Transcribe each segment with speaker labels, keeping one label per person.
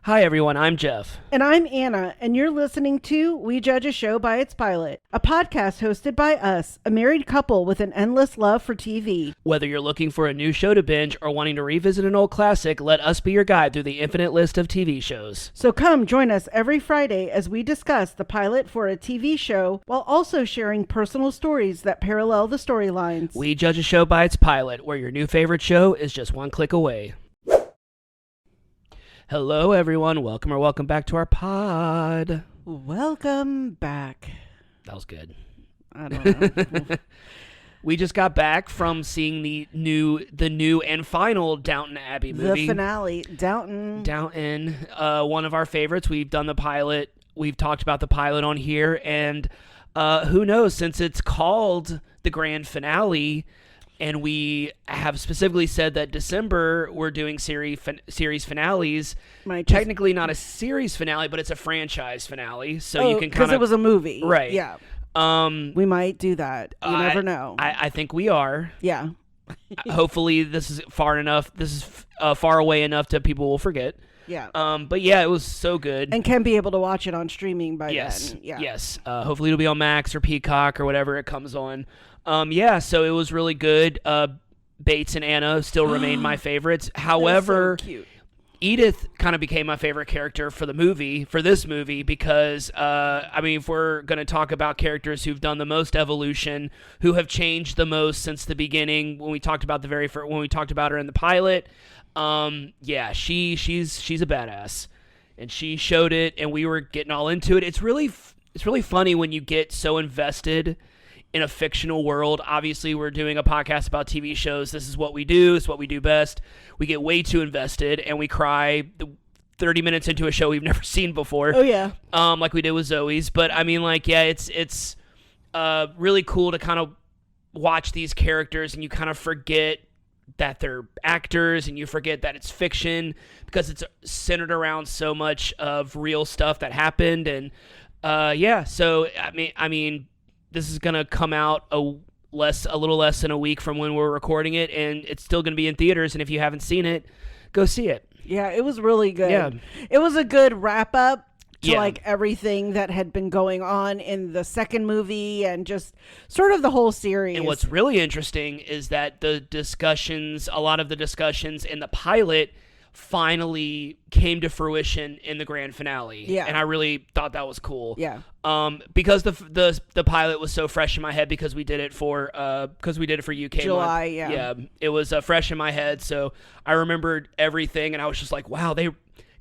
Speaker 1: Hi everyone, I'm Jeff.
Speaker 2: And I'm Anna, and you're listening to We Judge a Show by Its Pilot, a podcast hosted by us, a married couple with an endless love for TV.
Speaker 1: Whether you're looking for a new show to binge or wanting to revisit an old classic, let us be your guide through the infinite list of TV shows.
Speaker 2: So come join us every Friday as we discuss the pilot for a TV show while also sharing personal stories that parallel the storylines.
Speaker 1: We Judge a Show by Its Pilot, where your new favorite show is just one click away. Hello everyone, welcome back to our pod.
Speaker 2: Welcome back.
Speaker 1: That was good.
Speaker 2: I don't know.
Speaker 1: We just got back from seeing the new and final Downton Abbey movie.
Speaker 2: The finale, Downton.
Speaker 1: Downton, one of our favorites. We've done the pilot. We've talked about the pilot on here, and who knows, since it's called the grand finale, and we have specifically said that December we're doing series finales. Technically not a series finale, but it's a franchise finale. So you can kind of,
Speaker 2: because it was a movie,
Speaker 1: right?
Speaker 2: Yeah. We might do that. You never know.
Speaker 1: I think we are.
Speaker 2: Yeah.
Speaker 1: Hopefully this is far enough. This is far away enough that people will forget.
Speaker 2: Yeah.
Speaker 1: But yeah, it was so good.
Speaker 2: And can be able to watch it on streaming by then. Yeah.
Speaker 1: Yes. Hopefully it'll be on Max or Peacock or whatever it comes on. Yeah, so it was really good. Bates and Anna still remain my favorites. However,
Speaker 2: so cute.
Speaker 1: Edith kind of became my favorite character for this movie, because, if we're going to talk about characters who've done the most evolution, who have changed the most since the beginning, when we talked about when we talked about her in the pilot, she's a badass, and she showed it, and we were getting all into it. It's really funny when you get so invested in a fictional world. Obviously, we're doing a podcast about TV shows. This is what we do. It's what we do best. We get way too invested, and we cry 30 minutes into a show we've never seen before.
Speaker 2: Oh, yeah.
Speaker 1: Like we did with Zoe's. But, it's really cool to kind of watch these characters, and you kind of forget that they're actors, and you forget that it's fiction, because it's centered around so much of real stuff that happened. And, so, I mean, this is going to come out a little less than a week from when we're recording it, and it's still going to be in theaters, and if you haven't seen it, go see it.
Speaker 2: Yeah, it was really good.
Speaker 1: Yeah.
Speaker 2: It was a good wrap-up to like everything that had been going on in the second movie and just sort of the whole series.
Speaker 1: And what's really interesting is that a lot of the discussions in the pilot finally came to fruition in the grand finale.
Speaker 2: Yeah.
Speaker 1: And I really thought that was cool.
Speaker 2: Yeah.
Speaker 1: Because the pilot was so fresh in my head, because we did it for UK
Speaker 2: July,
Speaker 1: month.
Speaker 2: yeah.
Speaker 1: Yeah. It was fresh in my head, so I remembered everything, and I was just like, wow, they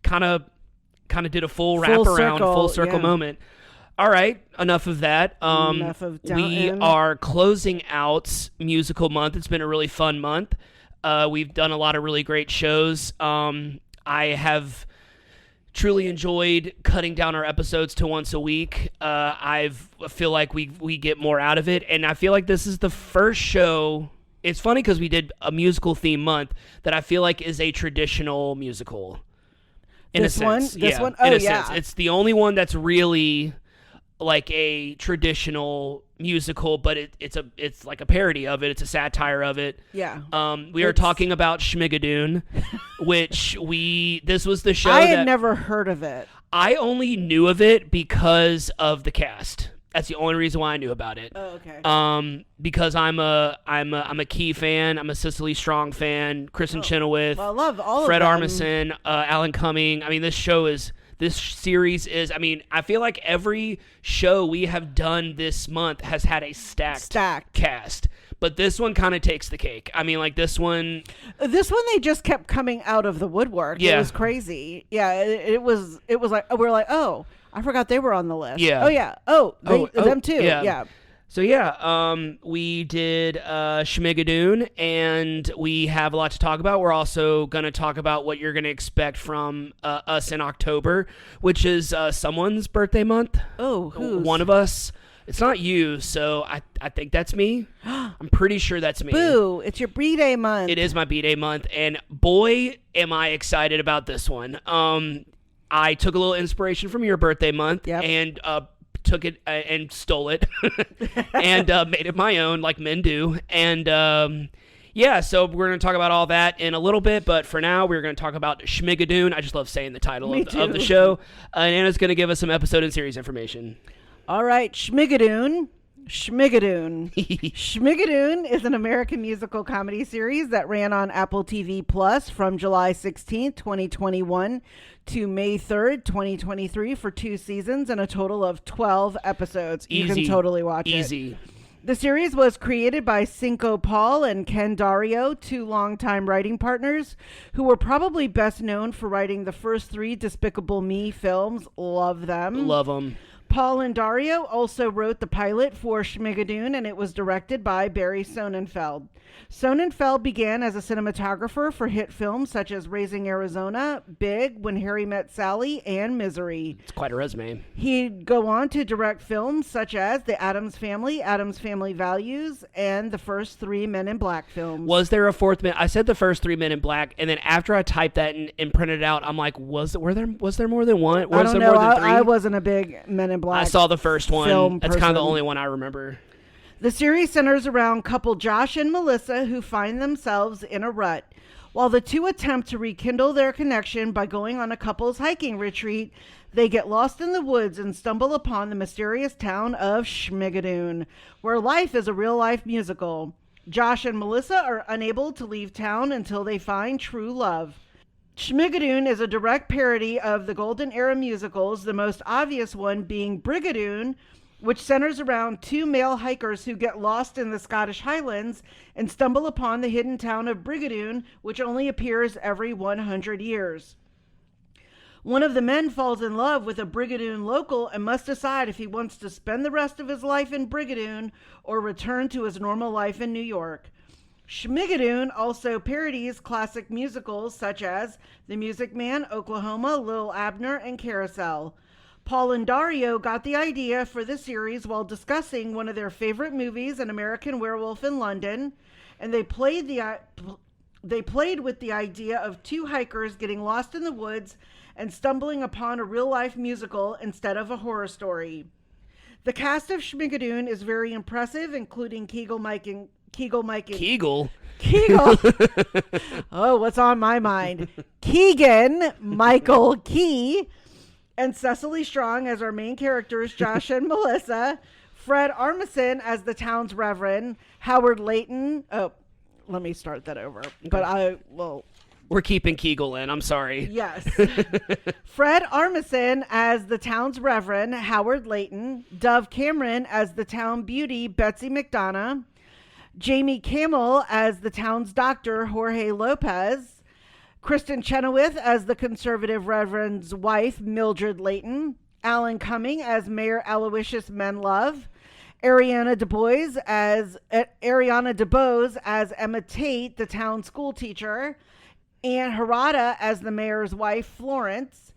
Speaker 1: kind of did a full wraparound, full circle moment. All right, enough of that.
Speaker 2: Enough of Downton.
Speaker 1: We are closing out musical month. It's been a really fun month. We've done a lot of really great shows. I have truly enjoyed cutting down our episodes to once a week. I feel like we get more out of it, and I feel like this is the first show. It's funny because we did a musical theme month that I feel like is a traditional musical.
Speaker 2: This one? Oh,
Speaker 1: in a
Speaker 2: yeah.
Speaker 1: sense. It's the only one that's really like a traditional musical, but it's like a parody of it. It's a satire of it.
Speaker 2: Yeah.
Speaker 1: We are talking about Schmigadoon, which this was the show
Speaker 2: I had never heard of it.
Speaker 1: I only knew of it because of the cast. That's the only reason why I knew about it.
Speaker 2: Oh, okay.
Speaker 1: Because I'm a Key fan. I'm a Cecily Strong fan. Kristin Chenoweth.
Speaker 2: Well, I love all
Speaker 1: Fred
Speaker 2: of them.
Speaker 1: Armisen, Alan Cumming. I mean, this series is, I feel like every show we have done this month has had a stacked cast. But this one kind of takes the cake. I mean, like this one,
Speaker 2: they just kept coming out of the woodwork.
Speaker 1: Yeah.
Speaker 2: It was crazy. Yeah, it was like, we're like, oh, I forgot they were on the list.
Speaker 1: Yeah.
Speaker 2: Oh, yeah. Them too.
Speaker 1: Yeah. So yeah, we did Schmigadoon, and we have a lot to talk about. We're also going to talk about what you're going to expect from us in October, which is someone's birthday month.
Speaker 2: Oh, who's?
Speaker 1: One of us. It's not you, so I think that's me. I'm pretty sure that's me.
Speaker 2: Boo, it's your B-Day month.
Speaker 1: It is my B-Day month, and boy, am I excited about this one. I took a little inspiration from your birthday month, and took it and stole it and made it my own, like men do. And Yeah, so we're going to talk about all that in a little bit, but for now, we're going to talk about Schmigadoon. I just love saying the title of the show. And Anna's going to give us some episode and series information.
Speaker 2: All right, Schmigadoon. Schmigadoon. Schmigadoon is an American musical comedy series that ran on Apple TV Plus from July 16th, 2021 to May 3rd, 2023 for 2 seasons and a total of 12 episodes. You can totally watch it.
Speaker 1: Easy.
Speaker 2: The series was created by Cinco Paul and Ken Dario, 2 longtime writing partners who were probably best known for writing the first 3 Despicable Me films. Love them.
Speaker 1: Love them.
Speaker 2: Paul and Dario also wrote the pilot for Schmigadoon, and it was directed by Barry Sonnenfeld. Sonnenfeld began as a cinematographer for hit films such as Raising Arizona, Big, When Harry Met Sally, and Misery.
Speaker 1: It's quite a resume.
Speaker 2: He'd go on to direct films such as The Addams Family, Addams Family Values, and the first 3 Men in Black films.
Speaker 1: Was there a 4th Man? I said the first 3 Men in Black, and then after I typed that and printed it out, I'm like, was there more than one?
Speaker 2: I don't know. I wasn't a big Men in Black.
Speaker 1: I saw the first one. That's kind of the only one I remember.
Speaker 2: The series centers around couple Josh and Melissa who find themselves in a rut. While the 2 attempt to rekindle their connection by going on a couple's hiking retreat, they get lost in the woods and stumble upon the mysterious town of Schmigadoon, where life is a real-life musical. Josh and Melissa are unable to leave town until they find true love. Schmigadoon is a direct parody of the Golden Era musicals, the most obvious one being Brigadoon, which centers around 2 male hikers who get lost in the Scottish Highlands and stumble upon the hidden town of Brigadoon, which only appears every 100 years. One of the men falls in love with a Brigadoon local and must decide if he wants to spend the rest of his life in Brigadoon or return to his normal life in New York. Schmigadoon also parodies classic musicals such as The Music Man, Oklahoma, Lil Abner, and Carousel. Paul and Dario got the idea for the series while discussing one of their favorite movies, An American Werewolf in London, and they played with the idea of 2 hikers getting lost in the woods and stumbling upon a real-life musical instead of a horror story. The cast of Schmigadoon is very impressive, including Keegan Oh, what's on my mind? Keegan Michael Key and Cecily Strong as our main characters, Josh and Melissa. Fred Armisen as the town's reverend. Howard Layton. Oh, let me start that over. Okay.
Speaker 1: We're keeping Kegel in. I'm sorry.
Speaker 2: Yes. Fred Armisen as the town's reverend, Howard Layton. Dove Cameron as the town beauty, Betsy McDonough. Jamie Camel as the town's doctor, Jorge Lopez. Kristin Chenoweth as the conservative reverend's wife, Mildred Layton. Alan Cumming as Mayor Aloysius Menlove. Ariana DeBose as Emma Tate, the town school teacher. Anne Harada as the mayor's wife, Florence.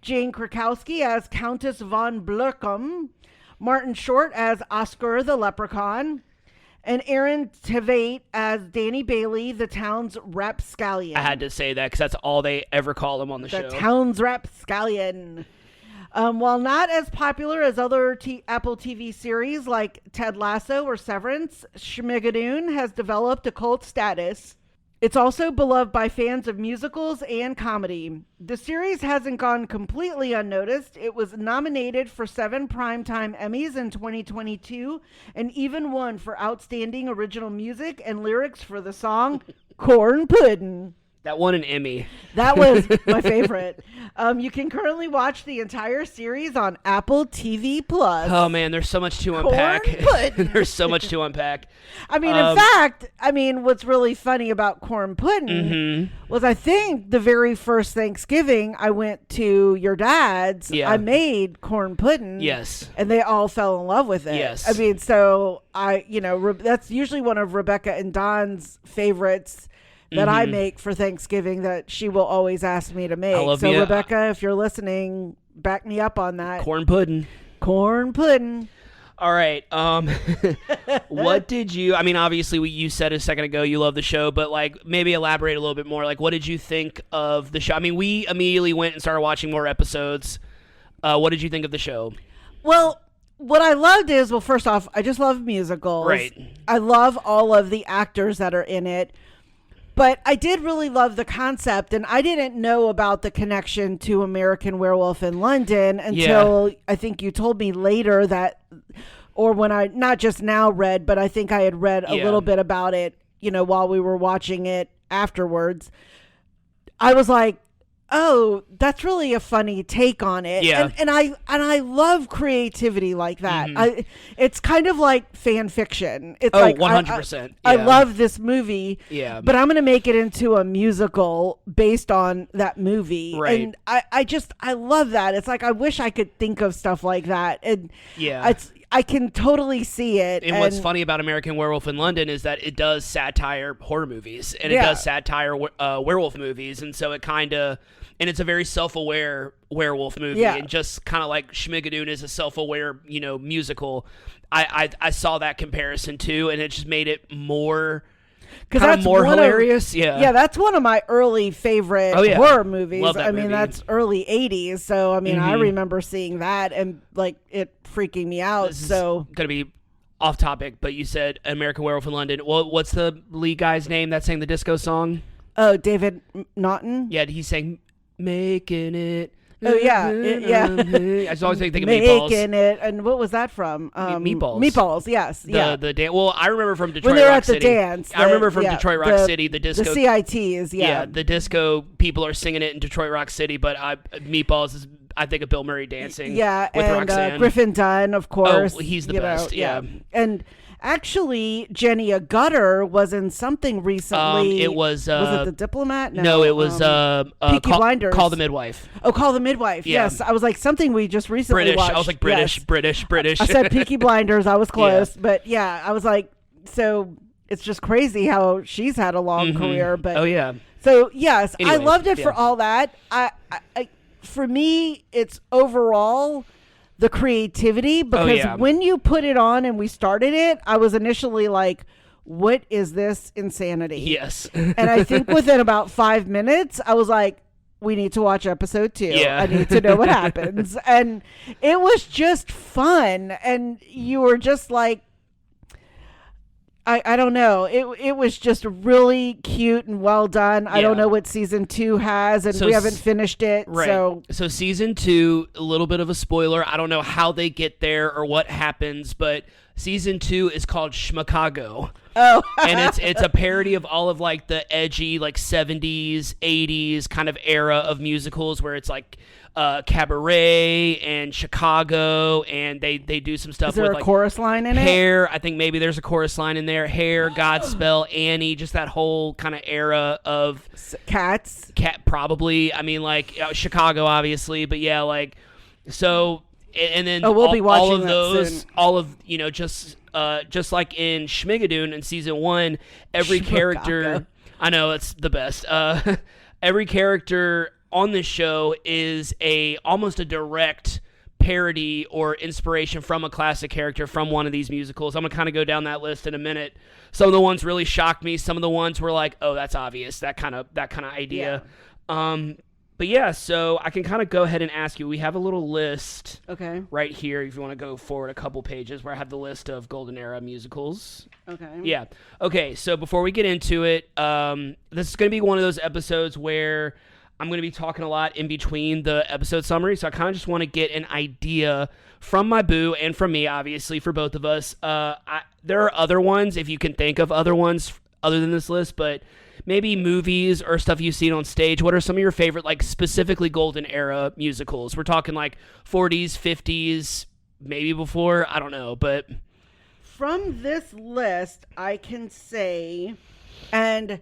Speaker 2: Jane Krakowski as Countess von Blurkum. Martin Short as Oscar the Leprechaun. And Aaron Tveit as Danny Bailey, the town's rapscallion.
Speaker 1: I had to say that because that's all they ever call him on the show.
Speaker 2: The town's rapscallion. While not as popular as other Apple TV series like Ted Lasso or Severance, Schmigadoon has developed a cult status. It's also beloved by fans of musicals and comedy. The series hasn't gone completely unnoticed. It was nominated for 7 Primetime Emmys in 2022 and even won for Outstanding Original Music and Lyrics for the song Corn Puddin'.
Speaker 1: That won an Emmy.
Speaker 2: That was my favorite. You can currently watch the entire series on Apple TV Plus.
Speaker 1: Oh man, there's so much to unpack. There's so much to unpack.
Speaker 2: I mean, in fact, what's really funny about corn pudding was I think the very first Thanksgiving I went to your dad's, I made corn pudding.
Speaker 1: Yes.
Speaker 2: And they all fell in love with it.
Speaker 1: Yes.
Speaker 2: I mean, so that's usually one of Rebecca and Don's favorites that I make for Thanksgiving that she will always ask me to make. So Rebecca, if you're listening, back me up on that.
Speaker 1: Corn pudding.
Speaker 2: Corn pudding.
Speaker 1: All right. What did you, obviously you said a second ago you love the show, but maybe elaborate a little bit more. What did you think of the show? We immediately went and started watching more episodes. What did you think of the show?
Speaker 2: Well, what I loved is, well, first off, I just love musicals.
Speaker 1: Right.
Speaker 2: I love all of the actors that are in it. But I did really love the concept, and I didn't know about the connection to American Werewolf in London until I think you told me later that, or when I not just now read, but I think I had read a little bit about it, while we were watching it afterwards. I was like, oh, that's really a funny take on it.
Speaker 1: Yeah.
Speaker 2: And I love creativity like that.
Speaker 1: Mm-hmm.
Speaker 2: It's kind of like fan fiction. It's
Speaker 1: 100%.
Speaker 2: I love this movie.
Speaker 1: Yeah.
Speaker 2: But I'm going to make it into a musical based on that movie.
Speaker 1: Right.
Speaker 2: And I love that. It's like, I wish I could think of stuff like that. And I can totally see it.
Speaker 1: And what's funny about American Werewolf in London is that it does satire horror movies, and it does satire werewolf movies, and so it kind of, and it's a very self-aware werewolf movie, and just kind of like Schmigadoon is a self-aware, musical. I saw that comparison too, and it just made it more. Because that's more hilarious.
Speaker 2: Yeah, that's one of my early favorite horror movies.
Speaker 1: Love that
Speaker 2: movie.
Speaker 1: Movie.
Speaker 2: That's early 80s. So, I mean, I remember seeing that and like it freaking me out.
Speaker 1: This is
Speaker 2: going
Speaker 1: to be off topic, but you said American Werewolf in London. Well, what's the lead guy's name that sang the disco song?
Speaker 2: Oh, David Naughton?
Speaker 1: Yeah, he sang Making It.
Speaker 2: Oh, yeah.
Speaker 1: I just always think of Meatballs.
Speaker 2: Making it. And what was that from?
Speaker 1: Meatballs.
Speaker 2: Meatballs, yes.
Speaker 1: The dance. Well, I remember from Detroit
Speaker 2: when they were
Speaker 1: Rock
Speaker 2: at the
Speaker 1: City.
Speaker 2: dance.
Speaker 1: I remember from Detroit Rock City, the disco.
Speaker 2: The CITs,
Speaker 1: Yeah, the disco people are singing it in Detroit Rock City, but Meatballs is, I think, of Bill Murray dancing.
Speaker 2: Yeah,
Speaker 1: with
Speaker 2: and
Speaker 1: Roxanne.
Speaker 2: Griffin Dunn, of course.
Speaker 1: Oh, he's the best. Yeah.
Speaker 2: And actually, Jenny Gutter was in something recently.
Speaker 1: It was
Speaker 2: it The Diplomat?
Speaker 1: No, it was
Speaker 2: Peaky Blinders.
Speaker 1: Call the Midwife.
Speaker 2: Oh, Call the Midwife.
Speaker 1: Yeah.
Speaker 2: Yes, I was like something we just recently
Speaker 1: British.
Speaker 2: watched.
Speaker 1: I was like British,
Speaker 2: Yes.
Speaker 1: British.
Speaker 2: I said Peaky Blinders. I was close, but yeah, I was like, so it's just crazy how she's had a long career. But so yes,
Speaker 1: Anyways,
Speaker 2: I loved it for all that. I for me, it's overall the creativity, because when you put it on and we started it, I was initially like, what is this insanity?
Speaker 1: Yes.
Speaker 2: And I think within about 5 minutes, I was like, we need to watch episode 2.
Speaker 1: Yeah.
Speaker 2: I need to know what happens. And it was just fun. And you were just like, I don't know. It was just really cute and well done. I don't know what season 2 has, and we haven't finished it.
Speaker 1: Right. So season 2, a little bit of a spoiler. I don't know how they get there or what happens, but season 2 is called Schmigadoon.
Speaker 2: Oh.
Speaker 1: And it's a parody of all of like the edgy like 70s, 80s kind of era of musicals where it's like Cabaret and Chicago, and they do some stuff
Speaker 2: Is there
Speaker 1: with
Speaker 2: a
Speaker 1: like
Speaker 2: chorus line in
Speaker 1: Hair. I think maybe there's a chorus line in there. Hair, Godspell, Annie, just that whole kind of era of
Speaker 2: Cats.
Speaker 1: Cat, probably. I mean, like Chicago, obviously, but yeah, like so. And then
Speaker 2: we'll be watching
Speaker 1: all of
Speaker 2: that
Speaker 1: those,
Speaker 2: soon.
Speaker 1: all of just like in Schmigadoon in season 1, every character. I know it's the best. Every character on this show is almost a direct parody or inspiration from a classic character from one of these musicals. I'm gonna kind of go down that list in a minute. Some of the ones really shocked me. Some of the ones were like, oh, that's obvious. That kind of idea.
Speaker 2: Yeah.
Speaker 1: But yeah, so I can kind of go ahead and ask you. We have a little list right here if you want to go forward a couple pages where I have the list of Golden Era musicals.
Speaker 2: Okay.
Speaker 1: Yeah. Okay, so before we get into it, this is going to be one of those episodes where I'm going to be talking a lot in between the episode summary, so I kind of just want to get an idea from my boo and from me, obviously, for both of us. There are other ones, if you can think of other ones other than this list, but maybe movies or stuff you've seen on stage. What are some of your favorite, like, specifically Golden Era musicals? We're talking, like, 40s, 50s, maybe before. I don't know, but
Speaker 2: from this list, I can say, and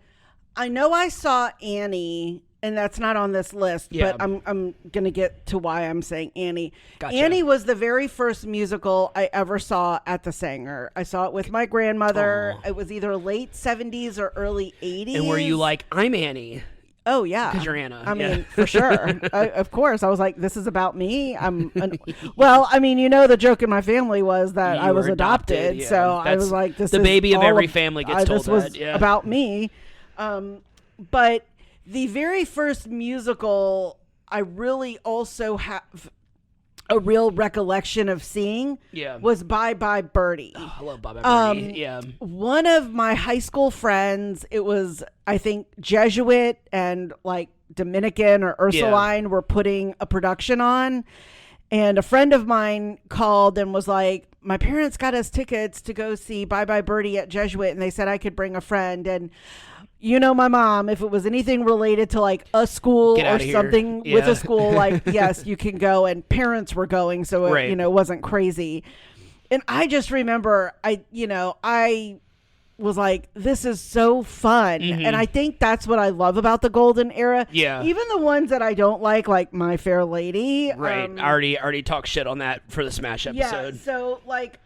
Speaker 2: I know I saw Annie, and that's not on this list, but I'm going to get to why I'm saying Annie.
Speaker 1: Gotcha.
Speaker 2: Annie was the very first musical I ever saw at the Sanger. I saw it with my grandmother.
Speaker 1: Aww.
Speaker 2: It was either late 70s or early 80s.
Speaker 1: And were you like, I'm Annie?
Speaker 2: Oh, yeah.
Speaker 1: Because you're Anna.
Speaker 2: I mean, for sure. Of course. I was like, this is about me. Well, I mean, the joke in my family was that I was adopted.
Speaker 1: Yeah.
Speaker 2: So I was like, this
Speaker 1: the
Speaker 2: is
Speaker 1: baby of
Speaker 2: all
Speaker 1: every family gets told
Speaker 2: this was
Speaker 1: that. Yeah.
Speaker 2: about me. But the very first musical I really also have a real recollection of seeing was Bye Bye Birdie.
Speaker 1: Oh, I love Bye Bye Birdie. Yeah.
Speaker 2: One of my high school friends, it was, I think, Jesuit and like Dominican or Ursuline were putting a production on. And a friend of mine called and was like, my parents got us tickets to go see Bye Bye Birdie at Jesuit. And they said I could bring a friend. And you know, my mom, if it was anything related to like a school or something with a school, like, yes, you can go. And parents were going. So, it, you know, wasn't crazy. And I just remember, I was like, this is so fun. And I think that's what I love about the golden era.
Speaker 1: Yeah.
Speaker 2: Even the ones that I don't like My Fair Lady.
Speaker 1: Right. I already talked shit on that for the Smash episode.
Speaker 2: Yeah. So like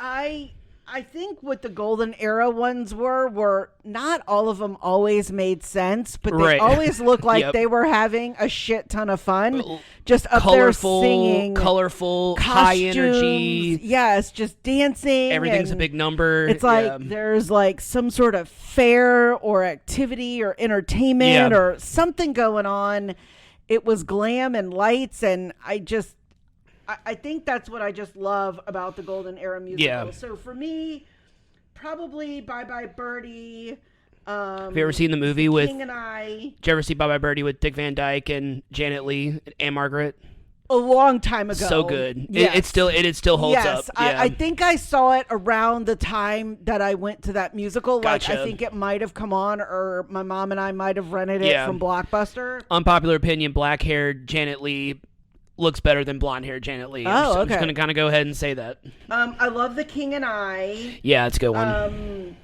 Speaker 2: I think what the golden era ones were not all of them always made sense, but they always looked like they were having a shit ton of fun. Just up there singing.
Speaker 1: Colorful,
Speaker 2: costumes,
Speaker 1: high energy.
Speaker 2: Yes, just dancing.
Speaker 1: Everything's a big number.
Speaker 2: It's like there's like some sort of fair or activity or entertainment or something going on. It was glam and lights, and I think that's what I just love about the golden era musical.
Speaker 1: Yeah.
Speaker 2: So for me, probably Bye Bye Birdie.
Speaker 1: Have you ever seen the movie with
Speaker 2: King and I?
Speaker 1: Did you ever see Bye Bye Birdie with Dick Van Dyke and Janet Leigh and Margaret?
Speaker 2: A long time ago.
Speaker 1: So good.
Speaker 2: Yes.
Speaker 1: It still holds up. Yeah.
Speaker 2: I think I saw it around the time that I went to that musical.
Speaker 1: Gotcha.
Speaker 2: Like I think it might have come on, or my mom and I might have rented it from Blockbuster.
Speaker 1: Unpopular opinion: black-haired Janet Leigh looks better than blonde-haired Janet Leigh.
Speaker 2: Okay.
Speaker 1: I'm just gonna kind of go ahead and say that.
Speaker 2: I love The King and I.
Speaker 1: Yeah, it's a good one.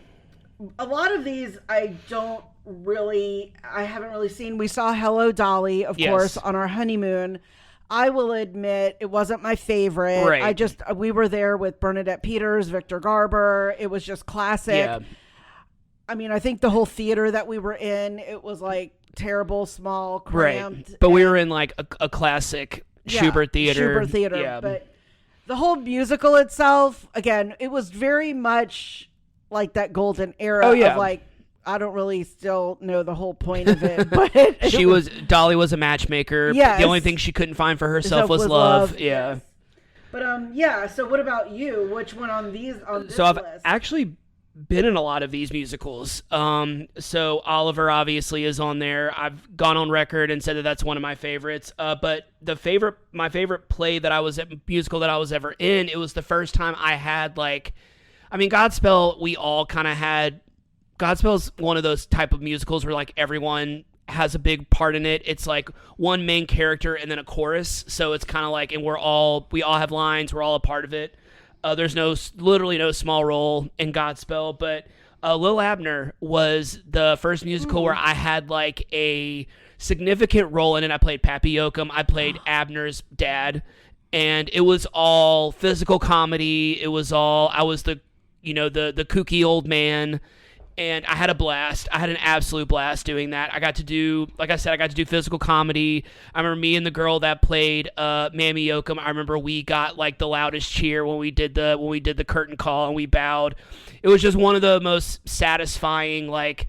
Speaker 2: A lot of these I haven't really seen. We saw Hello Dolly, of course, on our honeymoon. I will admit it wasn't my favorite.
Speaker 1: Right.
Speaker 2: We were there with Bernadette Peters, Victor Garber. It was just classic.
Speaker 1: Yeah.
Speaker 2: I mean, I think the whole theater that we were in, it was like terrible, small, cramped.
Speaker 1: Right. But we were in like a classic Schubert theater. Yeah.
Speaker 2: But the whole musical itself, again, it was very much like that golden era of like, I don't really still know the whole point of it, but
Speaker 1: Dolly was a matchmaker.
Speaker 2: Yes.
Speaker 1: The only thing she couldn't find for herself was love. Yeah.
Speaker 2: Yes. But so what about you? Which one on this
Speaker 1: So I've
Speaker 2: list?
Speaker 1: actually been in a lot of these musicals. So Oliver obviously is on there. I've gone on record and said that that's one of my favorites. But my favorite musical that I was ever in, it was the first time I had Godspell, we all kind of had. Godspell's one of those type of musicals where like everyone has a big part in it. It's like one main character and then a chorus. So it's kind of like, and we all have lines. We're all a part of it. There's literally no small role in Godspell, but Lil Abner was the first musical where I had like a significant role in it. I played Pappy Yoakum. I played Abner's dad, and it was all physical comedy. It was all, I was the kooky old man. And I had a blast. I had an absolute blast doing that. I got to do physical comedy. I remember me and the girl that played Mammy Yoakum. I remember we got like the loudest cheer when we did the curtain call and we bowed. It was just one of the most satisfying, like,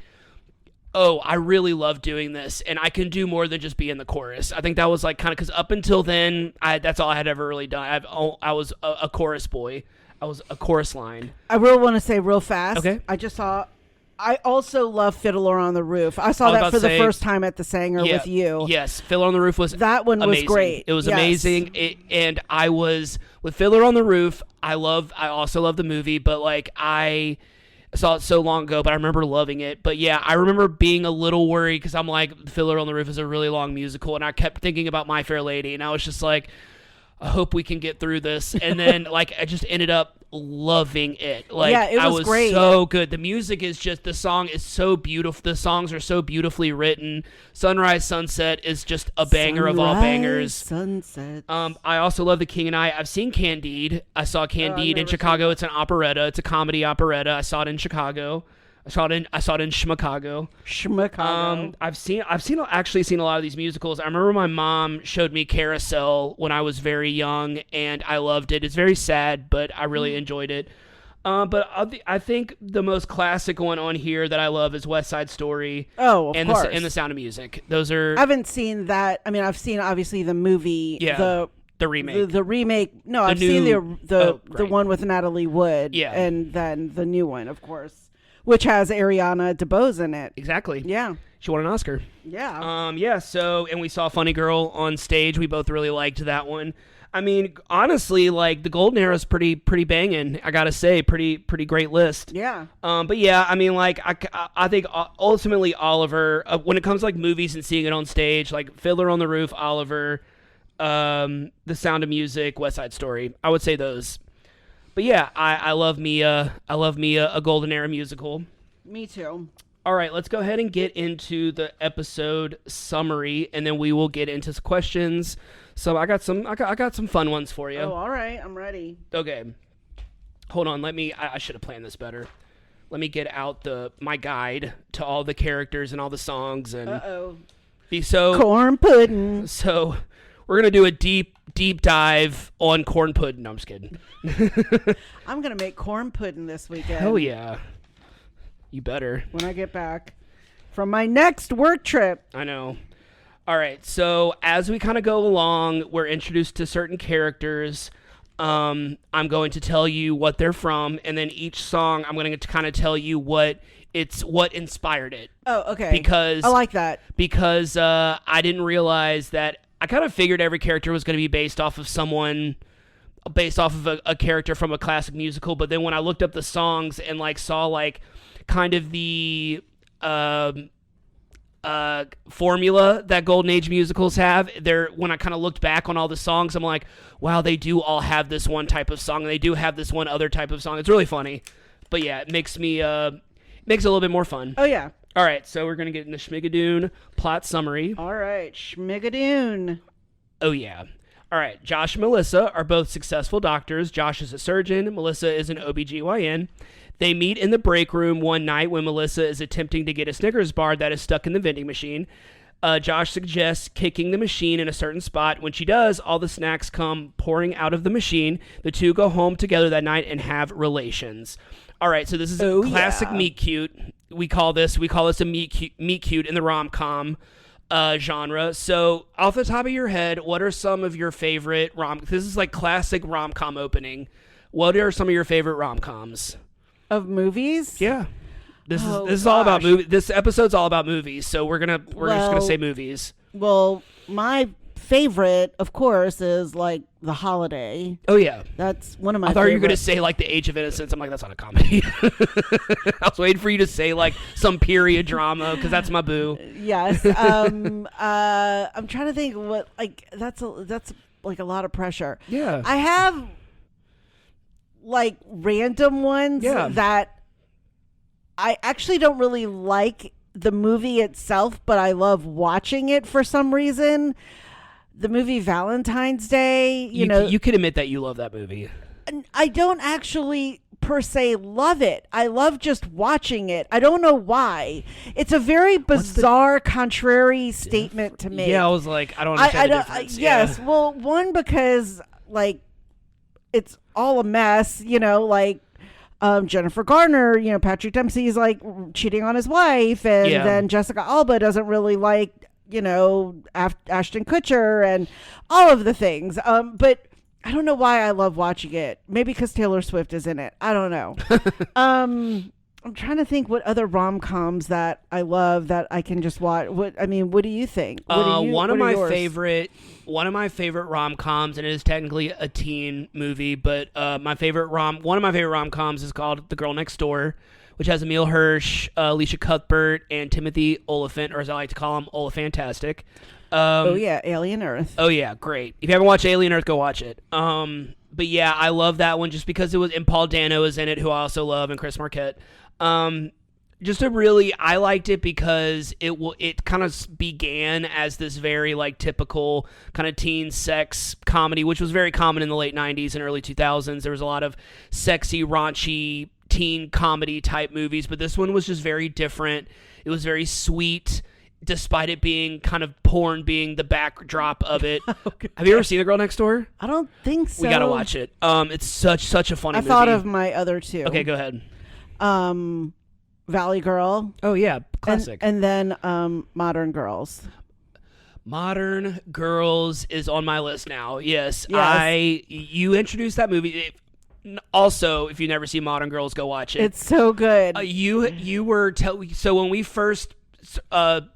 Speaker 1: oh, I really love doing this, and I can do more than just be in the chorus. I think that was like kind of, because up until then, that's all I had ever really done. I was a chorus boy. I was a chorus line.
Speaker 2: I really want to say real fast.
Speaker 1: Okay.
Speaker 2: I also love Fiddler on the Roof. I saw that for the first time at the Sanger with you.
Speaker 1: Yes, Fiddler on the Roof was
Speaker 2: that one
Speaker 1: amazing.
Speaker 2: was great.
Speaker 1: It was amazing. And I was with Fiddler on the Roof. I also love the movie, but like I saw it so long ago, but I remember loving it. But yeah, I remember being a little worried because I'm like, Fiddler on the Roof is a really long musical, and I kept thinking about My Fair Lady, and I was just like, I hope we can get through this. And then like I just ended up loving it. Like,
Speaker 2: yeah, it was great.
Speaker 1: So good. The music is just, the song is so beautiful. The songs are so beautifully written. Sunrise Sunset is just a banger of all bangers.
Speaker 2: Sunset.
Speaker 1: I also love The King and I. I've seen Candide. I saw Candide in Chicago. It's an operetta. It's a comedy operetta. I saw it in Chicago. I saw it in Schmigadoon. I've actually seen a lot of these musicals. I remember my mom showed me Carousel when I was very young, and I loved it. It's very sad, but I really enjoyed it. But I think the most classic one on here that I love is West Side Story.
Speaker 2: Oh, of course.
Speaker 1: And The Sound of Music. Those are.
Speaker 2: I haven't seen that. I mean, I've seen obviously the movie, the
Speaker 1: The remake.
Speaker 2: The remake. No, I've seen the one with Natalie Wood.
Speaker 1: Yeah.
Speaker 2: And then the new one, of course, which has Ariana DeBose in it.
Speaker 1: Exactly.
Speaker 2: Yeah.
Speaker 1: She won an Oscar.
Speaker 2: Yeah.
Speaker 1: Yeah. So, and we saw Funny Girl on stage. We both really liked that one. I mean, honestly, like the Golden Era is pretty banging. I gotta say, pretty great list.
Speaker 2: Yeah.
Speaker 1: But yeah, I mean, like I think ultimately Oliver, when it comes to like movies and seeing it on stage, like Fiddler on the Roof, Oliver, The Sound of Music, West Side Story, I would say those. But yeah, I love me a Golden Era musical.
Speaker 2: Me too.
Speaker 1: All right, let's go ahead and get into the episode summary, and then we will get into some questions. So I got some fun ones for you.
Speaker 2: Oh, all right, I'm ready.
Speaker 1: Okay, hold on. I should have planned this better. Let me get out my guide to all the characters and all the songs and be so
Speaker 2: corn pudding.
Speaker 1: So we're gonna do a deep dive on corn pudding. No, I'm just kidding.
Speaker 2: I'm gonna make corn pudding this weekend.
Speaker 1: Hell yeah. You better.
Speaker 2: When I get back from my next work trip.
Speaker 1: I know. All right. So as we kind of go along, we're introduced to certain characters. I'm going to tell you what they're from, and then each song I'm going to kind of tell you what inspired it. Oh, okay. Because
Speaker 2: I like that.
Speaker 1: Because I didn't realize that. I kind of figured every character was going to be based off of a character from a classic musical, but then when I looked up the songs and like saw like kind of the formula that Golden Age musicals have, when I kind of looked back on all the songs, I'm like, wow, they do all have this one type of song, and they do have this one other type of song. It's really funny. But yeah, it makes it a little bit more fun.
Speaker 2: Oh yeah.
Speaker 1: All right, so we're going to get in the Schmigadoon plot summary.
Speaker 2: All right, Schmigadoon.
Speaker 1: Oh yeah. All right, Josh and Melissa are both successful doctors. Josh is a surgeon, Melissa is an OBGYN. They meet in the break room one night when Melissa is attempting to get a Snickers bar that is stuck in the vending machine. Josh suggests kicking the machine in a certain spot. When she does, all the snacks come pouring out of the machine. The two go home together that night and have relations. All right, so this is a classic meet cute. We call this a meet cute in the rom-com genre. So off the top of your head, what are some of your favorite this is like classic rom-com opening. What are some of your favorite rom-coms?
Speaker 2: Of movies?
Speaker 1: Yeah. This is all about movies. This episode's all about movies, so we're just gonna say movies.
Speaker 2: Well, my favorite, of course, is like The Holiday.
Speaker 1: Oh yeah,
Speaker 2: that's one of my.
Speaker 1: I thought you were gonna say like The Age of Innocence. I'm like, that's not a comedy. I was waiting for you to say like some period drama because that's my boo.
Speaker 2: Yes. I'm trying to think what like that's like a lot of pressure.
Speaker 1: Yeah.
Speaker 2: I have like random ones that I actually don't really like the movie itself, but I love watching it for some reason. The movie Valentine's Day, you know.
Speaker 1: You can admit that you love that movie.
Speaker 2: I don't actually per se love it. I love just watching it. I don't know why. It's a very bizarre, contrary statement to me.
Speaker 1: Yeah, I was like, I don't understand the difference.
Speaker 2: Yes, well, one, because like it's all a mess, you know, like Jennifer Garner, you know, Patrick Dempsey's like cheating on his wife, and then Jessica Alba doesn't really like, you know, Ashton Kutcher and all of the things. But I don't know why I love watching it. Maybe because Taylor Swift is in it. I don't know. I'm trying to think what other rom-coms that I love that I can just watch. What do you think?
Speaker 1: One of my favorite rom-coms, and it is technically a teen movie, but one of my favorite rom-coms is called The Girl Next Door, which has Emile Hirsch, Alicia Cuthbert, and Timothy Olyphant, or as I like to call him, Olyphantastic.
Speaker 2: Alien Earth.
Speaker 1: Oh yeah, great. If you haven't watched Alien Earth, go watch it. But yeah, I love that one just because and Paul Dano is in it, who I also love, and Chris Marquette. I liked it because it kind of began as this very like typical kind of teen sex comedy, which was very common in the late 90s and early 2000s. There was a lot of sexy, raunchy teen comedy type movies, but this one was just very different. It was very sweet, despite it being kind of porn being the backdrop of it. Okay. Have you ever seen The Girl Next Door?
Speaker 2: I don't think so.
Speaker 1: We gotta watch it. It's such a funny movie.
Speaker 2: I thought of my other two.
Speaker 1: Okay, go ahead.
Speaker 2: Valley Girl.
Speaker 1: Oh yeah, classic.
Speaker 2: And then Modern Girls.
Speaker 1: Modern Girls is on my list now. Yes.
Speaker 2: Yes.
Speaker 1: You introduced that movie. Also, if you never see Modern Girls, go watch it.
Speaker 2: It's so good.
Speaker 1: You were so when we first not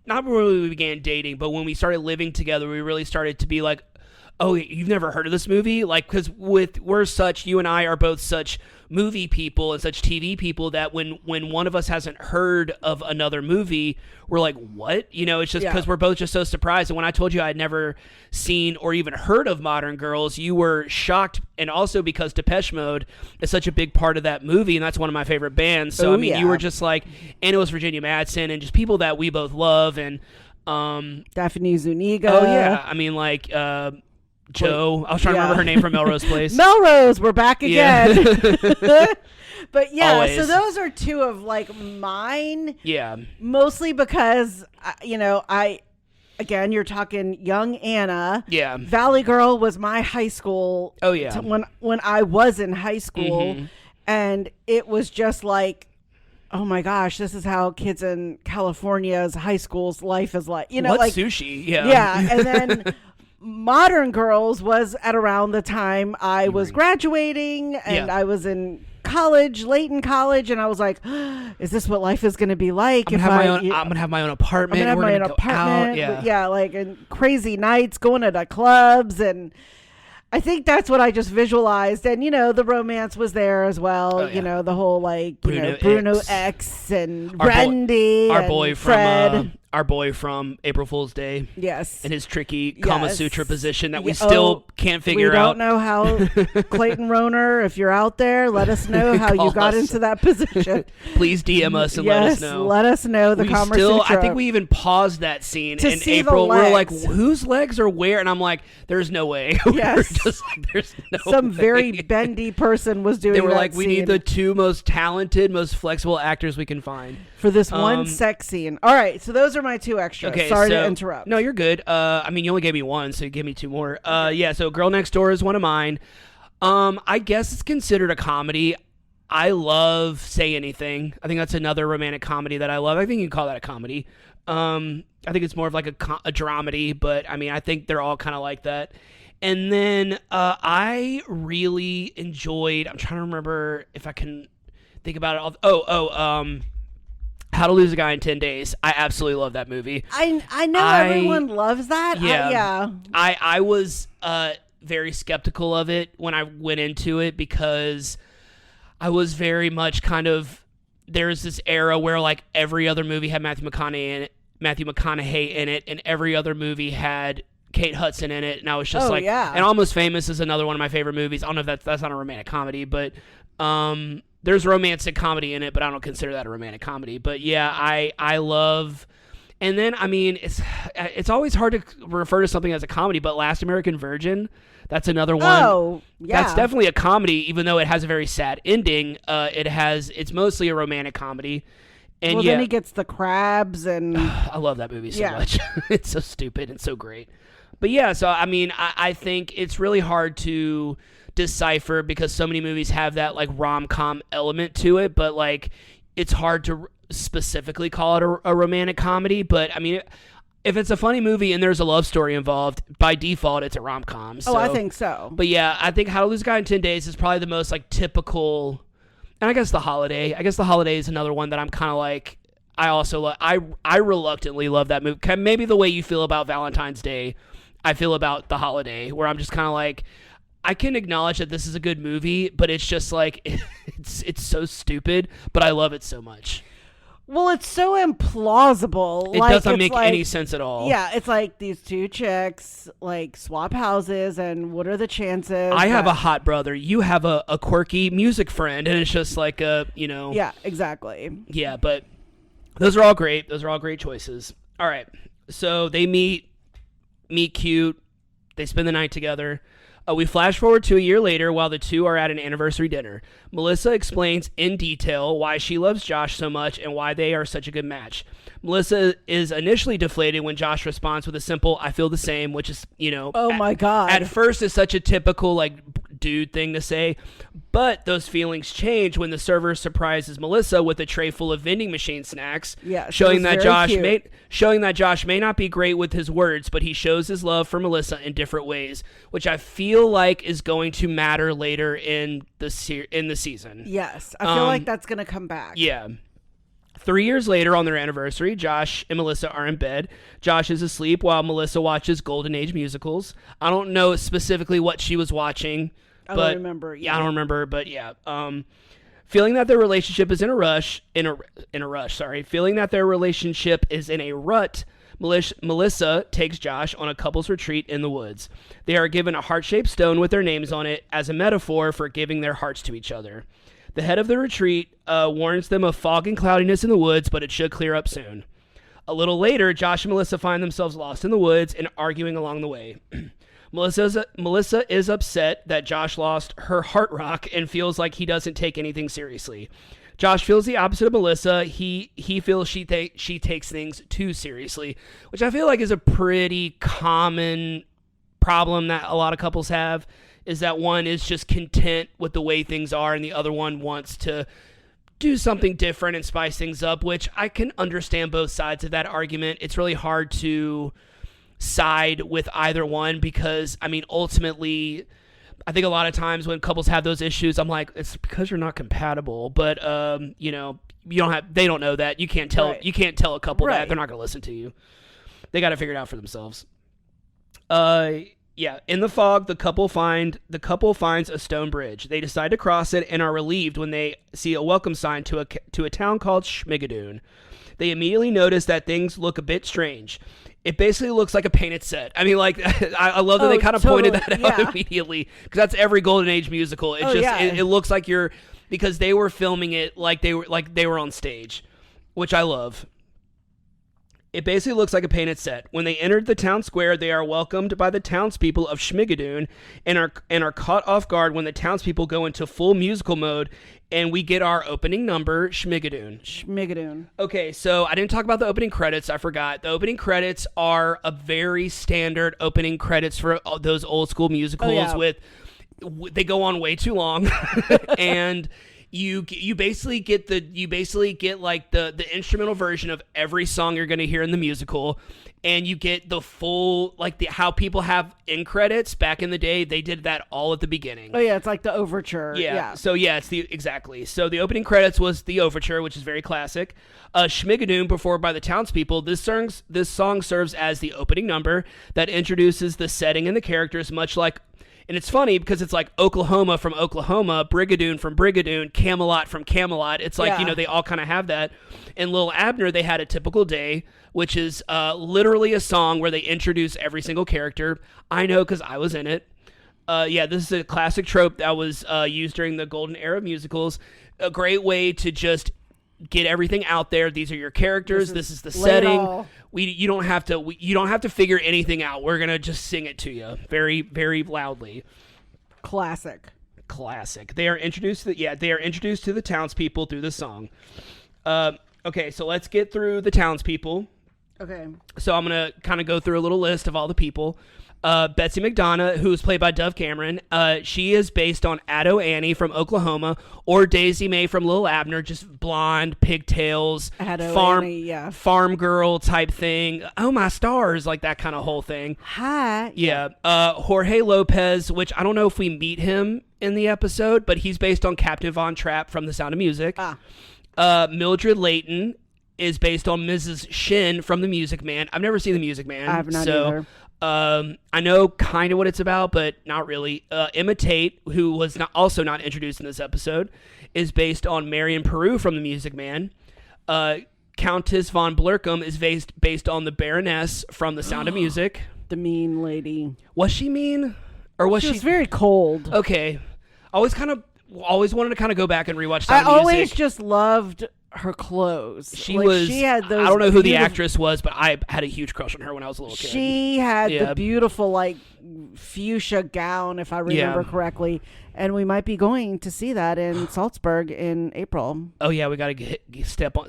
Speaker 1: when we began dating, but when we started living together, we really started to be like, oh, you've never heard of this movie? Like, because you and I are both such movie people and such TV people that when one of us hasn't heard of another movie, we're like, what? You know, it's just because we're both just so surprised. And when I told you I'd never seen or even heard of Modern Girls, you were shocked. And also because Depeche Mode is such a big part of that movie, and that's one of my favorite bands. So, you were just like, and it was Virginia Madsen and just people that we both love. And
Speaker 2: Daphne Zuniga.
Speaker 1: Oh, yeah. I mean, like... Joe. I was trying to remember her name from Melrose Place.
Speaker 2: Melrose, we're back again. Yeah. But yeah,
Speaker 1: Always.
Speaker 2: So those are two of like mine.
Speaker 1: Yeah.
Speaker 2: Mostly because, again, you're talking young Anna.
Speaker 1: Yeah.
Speaker 2: Valley Girl was my high school.
Speaker 1: Oh, yeah.
Speaker 2: When I was in high school. Mm-hmm. And it was just like, oh my gosh, this is how kids in California's high school's life is like. You know,
Speaker 1: What's sushi? Yeah.
Speaker 2: Yeah. And then... Modern Girls was at around the time I was graduating and I was in college, late in college, and I was like, is this what life is going to be like?
Speaker 1: I'm going to have my own apartment.
Speaker 2: I'm going to have my own apartment. Yeah, like and crazy nights, going to the clubs, and I think that's what I just visualized. And, the romance was there as well. Oh, yeah. The whole, like, Bruno X and Brandy
Speaker 1: our
Speaker 2: and
Speaker 1: boy
Speaker 2: Fred.
Speaker 1: Our boy from April Fool's Day.
Speaker 2: Yes.
Speaker 1: And his tricky Kama Sutra position that we still can't figure out.
Speaker 2: We don't know how, Clayton Roner, if you're out there, let us know how you got into that position.
Speaker 1: Please DM us and let us know.
Speaker 2: Yes, let us know the Kama Sutra.
Speaker 1: I think we even paused that scene in April. We're like, whose legs are where? And I'm like, there's no way.
Speaker 2: Yes.
Speaker 1: Just like, there's no
Speaker 2: Some
Speaker 1: way.
Speaker 2: very bendy person was doing that.
Speaker 1: They were like,
Speaker 2: scene.
Speaker 1: We need the two most talented, most flexible actors we can find.
Speaker 2: For this one sex scene. All right, so those are my two extras.
Speaker 1: Okay,
Speaker 2: Sorry to interrupt.
Speaker 1: No, you're good. I mean, you only gave me one, so you give me two more. Yeah, so Girl Next Door is one of mine. I guess it's considered a comedy. I love Say Anything. I think that's another romantic comedy that I love. I think you can call that a comedy. I think it's more of like a dramedy, but I mean, I think they're all kind of like that. And then I really enjoyed, I'm trying to remember if I can think about it. How to Lose a Guy in 10 Days. I absolutely love that movie.
Speaker 2: I know everyone loves that.
Speaker 1: Yeah. I was very skeptical of it when I went into it because I was very much kind of, there's this era where like every other movie had Matthew McConaughey in it, and every other movie had Kate Hudson in it, and I was just and Almost Famous is another one of my favorite movies. I don't know if that's not a romantic comedy, but there's romantic comedy in it, but I don't consider that a romantic comedy. But yeah, I love, and then I mean it's always hard to refer to something as a comedy, but Last American Virgin, that's another one.
Speaker 2: Oh, yeah.
Speaker 1: That's definitely a comedy, even though it has a very sad ending. It's mostly a romantic comedy. And
Speaker 2: then he gets the crabs and
Speaker 1: I love that movie so much. It's so stupid and so great. But yeah, so I mean, I think it's really hard to decipher because so many movies have that like rom-com element to it, but like it's hard to specifically call it a romantic comedy. But I mean, if it's a funny movie and there's a love story involved, by default it's a rom-com. So.
Speaker 2: Oh, I think so.
Speaker 1: But yeah, I think How to Lose a Guy in 10 Days is probably the most like typical. And I guess The Holiday. Is another one that I'm kind of like. I also love. I reluctantly love that movie. Maybe the way you feel about Valentine's Day, I feel about The Holiday, where I'm just kind of like, I can acknowledge that this is a good movie, but it's just like it's so stupid, but I love it so much.
Speaker 2: Well, it's so implausible.
Speaker 1: It doesn't make any sense at all.
Speaker 2: Yeah, it's like these two chicks like swap houses, and what are the chances?
Speaker 1: I have a hot brother. You have a quirky music friend, and it's just like
Speaker 2: Yeah, exactly.
Speaker 1: Yeah, but those are all great. Those are all great choices. All right, so they meet cute. They spend the night together. We flash forward to a year later while the two are at an anniversary dinner. Melissa explains in detail why she loves Josh so much and why they are such a good match. Melissa is initially deflated when Josh responds with a simple, "I feel the same," which is,
Speaker 2: oh my God.
Speaker 1: At first is such a typical, like, dude thing to say. But those feelings change when the server surprises Melissa with a tray full of vending machine snacks, showing that Josh may not be great with his words, but he shows his love for Melissa in different ways, which I feel like is going to matter later in the season.
Speaker 2: Yes, I feel like that's going to come back.
Speaker 1: Yeah. 3 years later, on their anniversary, Josh and Melissa are in bed. Josh is asleep while Melissa watches Golden Age musicals. I don't know specifically what she was watching.
Speaker 2: I don't remember.
Speaker 1: Yeah, I don't remember, but yeah. Feeling that their relationship is feeling that their relationship is in a rut, Melissa takes Josh on a couple's retreat in the woods. They are given a heart-shaped stone with their names on it as a metaphor for giving their hearts to each other. The head of the retreat warns them of fog and cloudiness in the woods, but it should clear up soon. A little later, Josh and Melissa find themselves lost in the woods and arguing along the way. Melissa is upset that Josh lost her heart rock and feels like he doesn't take anything seriously. Josh feels the opposite of Melissa. He feels she takes things too seriously, which I feel like is a pretty common problem that a lot of couples have. Is that one is just content with the way things are, and the other one wants to do something different and spice things up, which I can understand both sides of that argument. It's really hard to side with either one because, I mean, ultimately, I think a lot of times when couples have those issues, I'm like, it's because you're not compatible. But, they don't know that. You can't tell a couple that. They're not going to listen to you. They got to figure it out for themselves. Yeah, in the fog, the couple finds a stone bridge. They decide to cross it and are relieved when they see a welcome sign to a town called Schmigadoon. They immediately notice that things look a bit strange. It basically looks like a painted set. I mean, like, I love that they kind of pointed that out immediately, because that's every Golden Age musical. It looks like because they were filming it like they were on stage, which I love. It basically looks like a painted set. When they entered the town square, they are welcomed by the townspeople of Schmigadoon and are caught off guard when the townspeople go into full musical mode, and we get our opening number, Schmigadoon. Okay, so I didn't talk about the opening credits. I forgot. The opening credits are a very standard opening credits for those old school musicals they go on way too long, and You basically get like the instrumental version of every song you're going to hear in the musical, and you get the full, like, how people have end credits back in the day. They did that all at the beginning.
Speaker 2: Oh yeah, it's like the overture. Yeah.
Speaker 1: So yeah, exactly. So the opening credits was the overture, which is very classic. Schmigadoon, performed by the townspeople. This song serves as the opening number that introduces the setting and the characters, much like. And it's funny because it's like Oklahoma from Oklahoma, Brigadoon from Brigadoon, Camelot from Camelot. It's like, they all kind of have that. In Lil Abner, they had A Typical Day, which is literally a song where they introduce every single character. I know because I was in it. This is a classic trope that was used during the golden era of musicals. A great way to just get everything out there. These are your characters. This is the setting. You don't have to figure anything out. We're gonna just sing it to you very, very loudly.
Speaker 2: Classic.
Speaker 1: They are introduced to the townspeople through the song. Okay, so let's get through the townspeople.
Speaker 2: Okay.
Speaker 1: So I'm gonna kind of go through a little list of all the people. Betsy McDonough, who is played by Dove Cameron, she is based on Addo Annie from Oklahoma, or Daisy Mae from Lil Abner, just blonde, pigtails, farm girl type thing. Oh my stars, like that kind of whole thing.
Speaker 2: Hi.
Speaker 1: Yeah. Jorge Lopez, which I don't know if we meet him in the episode, but he's based on Captain Von Trapp from The Sound of Music. Mildred Layton is based on Mrs. Shin from The Music Man. I've never seen The Music Man.
Speaker 2: I have not either.
Speaker 1: I know kind of what it's about, but not really. Emma Tate, who was also not introduced in this episode, is based on Marion Peru from The Music Man. Countess von Blurkham is based on the Baroness from The Sound of Music.
Speaker 2: The mean lady.
Speaker 1: Was she mean? Or was she
Speaker 2: was very cold.
Speaker 1: Okay. Always wanted to kind of go back and rewatch Sound of Music.
Speaker 2: I always just loved her clothes.
Speaker 1: She had those. I don't know who the actress was, but I had a huge crush on her when I was a little kid.
Speaker 2: She had the beautiful, like, fuchsia gown, if I remember correctly. And we might be going to see that in Salzburg in April.
Speaker 1: Oh yeah, we got to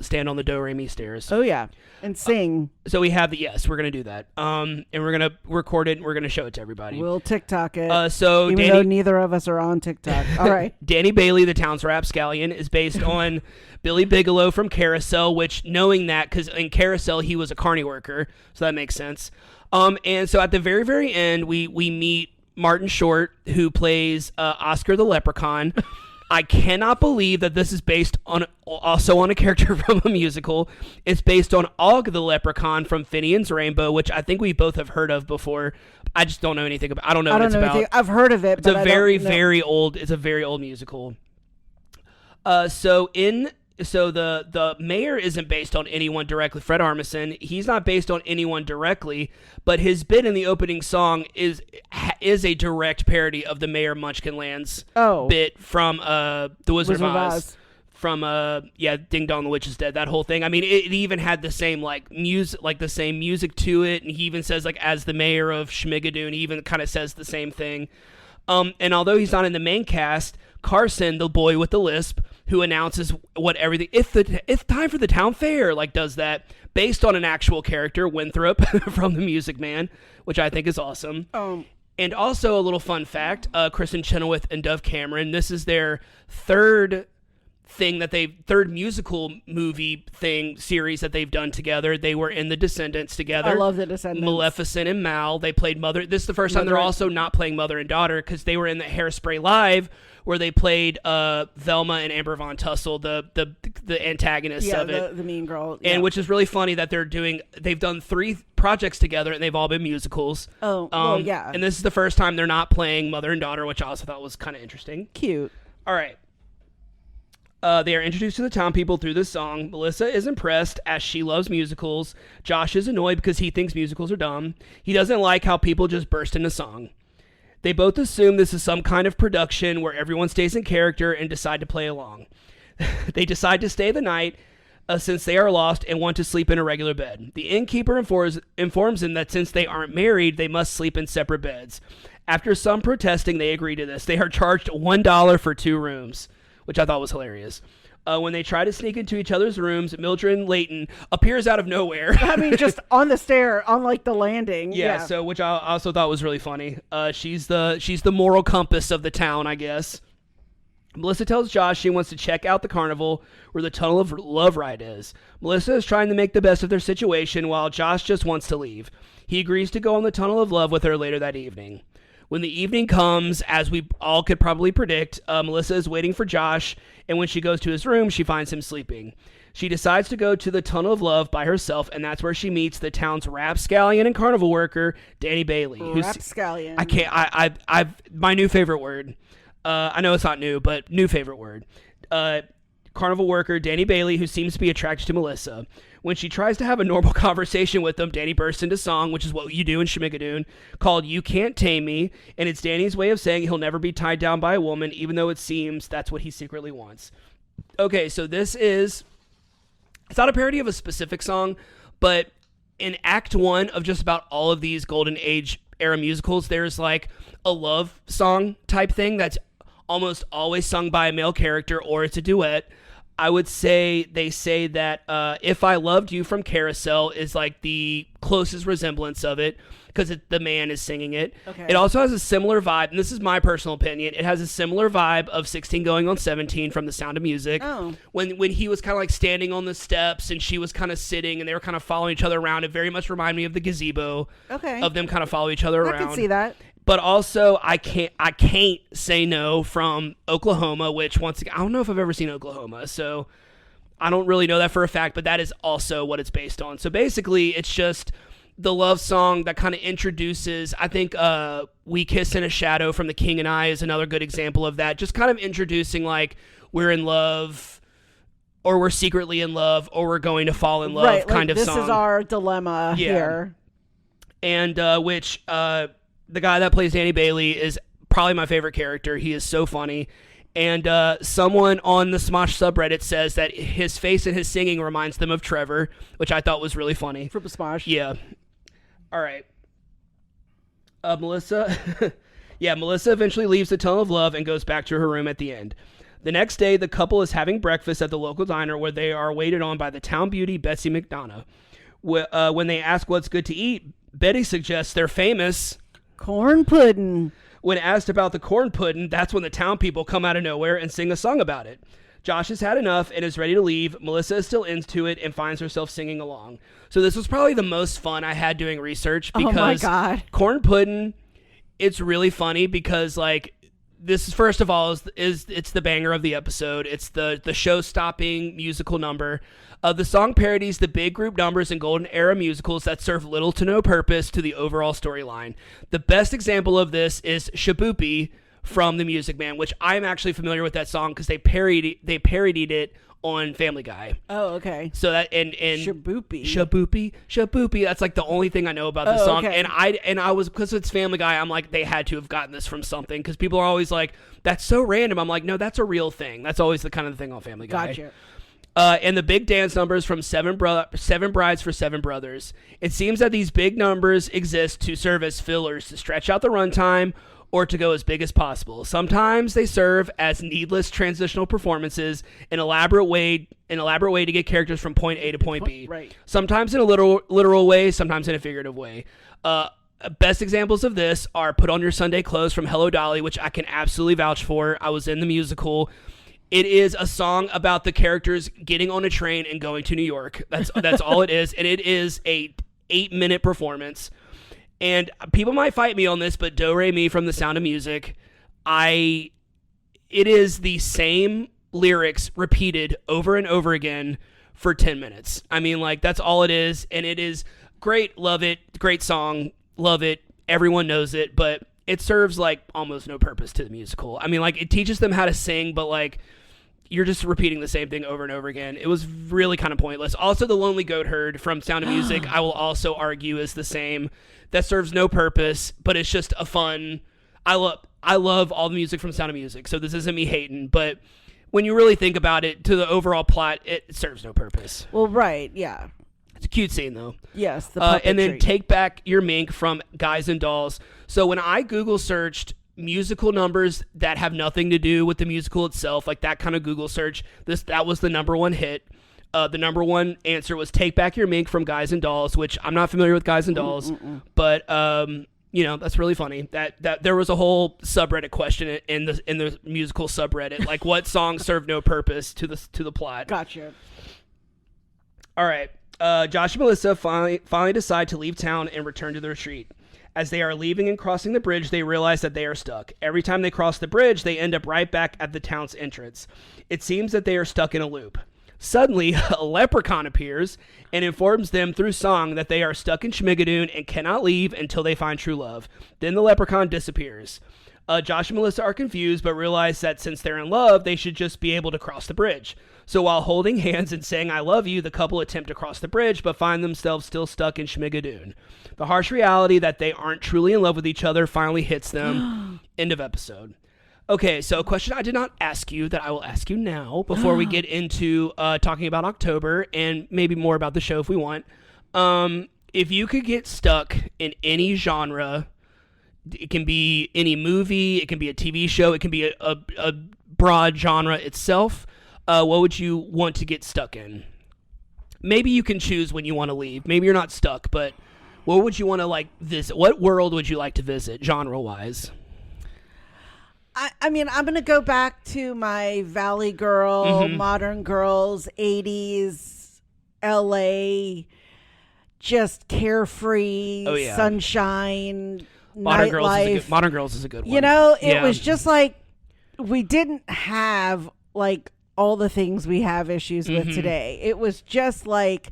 Speaker 1: stand on the Do Re Mi stairs.
Speaker 2: Oh yeah, and sing.
Speaker 1: So we have we're gonna do that. And we're gonna record it and we're gonna show it to everybody.
Speaker 2: We'll TikTok it.
Speaker 1: So
Speaker 2: even though neither of us are on TikTok. All right.
Speaker 1: Danny Bailey, the town's rapscallion, is based on Billy Bigelow from Carousel. Which, knowing that, because in Carousel he was a carny worker, so that makes sense. And so at the very, very end, we meet Martin Short, who plays Oscar the Leprechaun. I cannot believe that this is based on a character from a musical. It's based on Og the Leprechaun from Finian's Rainbow, which I think we both have heard of before. I just don't know anything about. I don't know what it's about.
Speaker 2: I've heard of it.
Speaker 1: It's a very old. It's a very old musical. So the mayor isn't based on anyone directly. Fred Armisen, he's not based on anyone directly, but his bit in the opening song is a direct parody of the Mayor Munchkinland's bit from The Wizard of Oz. From Ding Dong the Witch is Dead, that whole thing. I mean, it even had the same music to it, and he even says as the mayor of Schmigadoon, he even kind of says the same thing. And although he's not in the main cast, Carson, the boy with the lisp, who announces it's time for the town fair, does that based on an actual character, Winthrop from The Music Man, which I think is awesome. And also a little fun fact, Kristin Chenoweth and Dove Cameron, this is their third musical movie series that they've done together. They were in The Descendants together.
Speaker 2: I love The Descendants.
Speaker 1: Maleficent and Mal. They played mother. This is the first time they're also not playing mother and daughter, because they were in the Hairspray Live, where they played Velma and Amber Von Tussle, the antagonists of it.
Speaker 2: the mean girl.
Speaker 1: And which is really funny that they've done 3 projects together, and they've all been musicals.
Speaker 2: And
Speaker 1: this is the first time they're not playing mother and daughter, which I also thought was kind of interesting.
Speaker 2: Cute.
Speaker 1: All right. They are introduced to the town people through this song. Melissa is impressed, as she loves musicals. Josh is annoyed because he thinks musicals are dumb. He doesn't like how people just burst into song. They both assume this is some kind of production where everyone stays in character and decide to play along. They decide to stay the night since they are lost and want to sleep in a regular bed. The innkeeper informs them that since they aren't married, they must sleep in separate beds. After some protesting, they agree to this. They are charged $1 for 2 rooms, which I thought was hilarious. When they try to sneak into each other's rooms, Mildred Layton appears out of nowhere.
Speaker 2: I mean, just on the stair, on the landing.
Speaker 1: Yeah. So which I also thought was really funny. She's the moral compass of the town, I guess. Melissa tells Josh she wants to check out the carnival where the Tunnel of Love ride is. Melissa is trying to make the best of their situation, while Josh just wants to leave. He agrees to go on the Tunnel of Love with her later that evening. When the evening comes, as we all could probably predict, Melissa is waiting for Josh, and when she goes to his room, she finds him sleeping. She decides to go to the Tunnel of Love by herself, and that's where she meets the town's rapscallion and carnival worker, Danny Bailey.
Speaker 2: Rapscallion.
Speaker 1: I've my new favorite word. I know it's not new, but new favorite word. Carnival worker Danny Bailey, who seems to be attracted to Melissa. When she tries to have a normal conversation with him, Danny bursts into song, which is what you do in Schmigadoon, called You Can't Tame Me, and it's Danny's way of saying he'll never be tied down by a woman, even though it seems that's what he secretly wants. Okay, so it's not a parody of a specific song, but in Act 1 of just about all of these Golden Age era musicals, there's a love song type thing that's almost always sung by a male character, or it's a duet. I would say they say that If I Loved You from Carousel is the closest resemblance of it, because the man is singing it.
Speaker 2: Okay.
Speaker 1: It also has a similar vibe, and this is my personal opinion, it has a similar vibe of 16 Going on 17 from The Sound of Music.
Speaker 2: Oh.
Speaker 1: When he was kind of standing on the steps and she was kind of sitting and they were kind of following each other around, it very much reminded me of the gazebo.
Speaker 2: Okay.
Speaker 1: Of them kind of follow each other around.
Speaker 2: I can see that.
Speaker 1: But also, I can't say no from Oklahoma, which once again, I don't know if I've ever seen Oklahoma, so I don't really know that for a fact, but that is also what it's based on. So basically, it's just the love song that kind of introduces, I think We Kiss in a Shadow from The King and I is another good example of that. Just kind of introducing we're in love, or we're secretly in love, or we're going to fall in love kind of
Speaker 2: this
Speaker 1: song.
Speaker 2: This is our dilemma here.
Speaker 1: And which... the guy that plays Danny Bailey is probably my favorite character. He is so funny. And someone on the Smosh subreddit says that his face and his singing reminds them of Trevor, which I thought was really funny.
Speaker 2: From Smosh.
Speaker 1: Yeah. All right. Melissa, Melissa eventually leaves the tunnel of love and goes back to her room at the end. The next day, the couple is having breakfast at the local diner where they are waited on by the town beauty, Betsy McDonough. When they ask what's good to eat, Betty suggests their famous
Speaker 2: corn pudding.
Speaker 1: When asked about the corn pudding, that's when the town people come out of nowhere and sing a song about it. Josh has had enough and is ready to leave. Melissa is still into it and finds herself singing along. So this was probably the most fun I had doing research because
Speaker 2: oh my God.
Speaker 1: Corn pudding, it's really funny because like this is, first of all, is it's the banger of the episode. It's the show-stopping musical number. The song parodies the big group numbers and golden era musicals that serve little to no purpose to the overall storyline. The best example of this is Shaboopy from The Music Man, which I'm actually familiar with that song because they parodied it on Family Guy.
Speaker 2: Oh, okay.
Speaker 1: So that and Shaboopy. That's like the only thing I know about the song.
Speaker 2: Okay.
Speaker 1: And I was, because it's Family Guy, I'm like, they had to have gotten this from something because people are always like, that's so random. I'm like, no, that's a real thing. That's always the kind of thing on Family Guy.
Speaker 2: Gotcha.
Speaker 1: And the big dance numbers from Seven Brides for Seven Brothers. It seems that these big numbers exist to serve as fillers to stretch out the runtime or to go as big as possible. Sometimes they serve as needless transitional performances, an elaborate way to get characters from point A to point B.
Speaker 2: Right.
Speaker 1: Sometimes in a literal way, sometimes in a figurative way. Best examples of this are Put On Your Sunday Clothes from Hello Dolly, which I can absolutely vouch for. I was in the musical. It is a song about the characters getting on a train and going to New York. That's all it is. And it is a 8-minute performance. And people might fight me on this, but Do Re Mi from The Sound of Music, it is the same lyrics repeated over and over again for 10 minutes. I mean, like, that's all it is. And it is great. Love it. Great song. Love it. Everyone knows it. But it serves, like, almost no purpose to the musical. I mean, like, it teaches them how to sing, but, like, you're just repeating the same thing over and over again. It was really kind of pointless. Also, the Lonely Goat Herd from Sound of Music, I will also argue is the same. That serves no purpose, but it's just a fun. I love all the music from Sound of Music, so this isn't me hating, but when you really think about it, to the overall plot, it serves no purpose.
Speaker 2: Well, right, yeah.
Speaker 1: It's a cute scene, though.
Speaker 2: Yes, the
Speaker 1: and then
Speaker 2: puppetry.
Speaker 1: Take Back Your Mink from Guys and Dolls. So when I Google searched musical numbers that have nothing to do with the musical itself, like that kind of Google search, that was the number one hit. The number one answer was Take Back Your Mink from Guys and Dolls, which I'm not familiar with Guys and Dolls, but that's really funny. That there was a whole subreddit question in the musical subreddit, like what songs serve no purpose to the plot.
Speaker 2: Gotcha.
Speaker 1: All right. Josh and Melissa finally decide to leave town and return to the retreat. As they are leaving and crossing the bridge, they realize that they are stuck. Every time they cross the bridge, they end up right back at the town's entrance. It seems that they are stuck in a loop. Suddenly, a leprechaun appears and informs them through song that they are stuck in Schmigadoon and cannot leave until they find true love. Then the leprechaun disappears. Josh and Melissa are confused, but realize that since they're in love, they should just be able to cross the bridge. So while holding hands and saying I love you, the couple attempt to cross the bridge, but find themselves still stuck in Schmigadoon. The harsh reality that they aren't truly in love with each other finally hits them. End of episode. Okay, so a question I did not ask you that I will ask you now before we get into talking about October and maybe more about the show if we want. If you could get stuck in any genre, it can be any movie, it can be a TV show, it can be a broad genre itself, what would you want to get stuck in? Maybe you can choose when you want to leave. Maybe you're not stuck, but what would you want to visit? What world would you like to visit, genre-wise?
Speaker 2: I mean, I'm going to go back to my Valley Girl, Modern Girls, 80s, LA, just carefree, sunshine,
Speaker 1: Modern
Speaker 2: nightlife.
Speaker 1: Modern Girls is a good one.
Speaker 2: You know, it was just like we didn't have like all the things we have issues with today. It was just like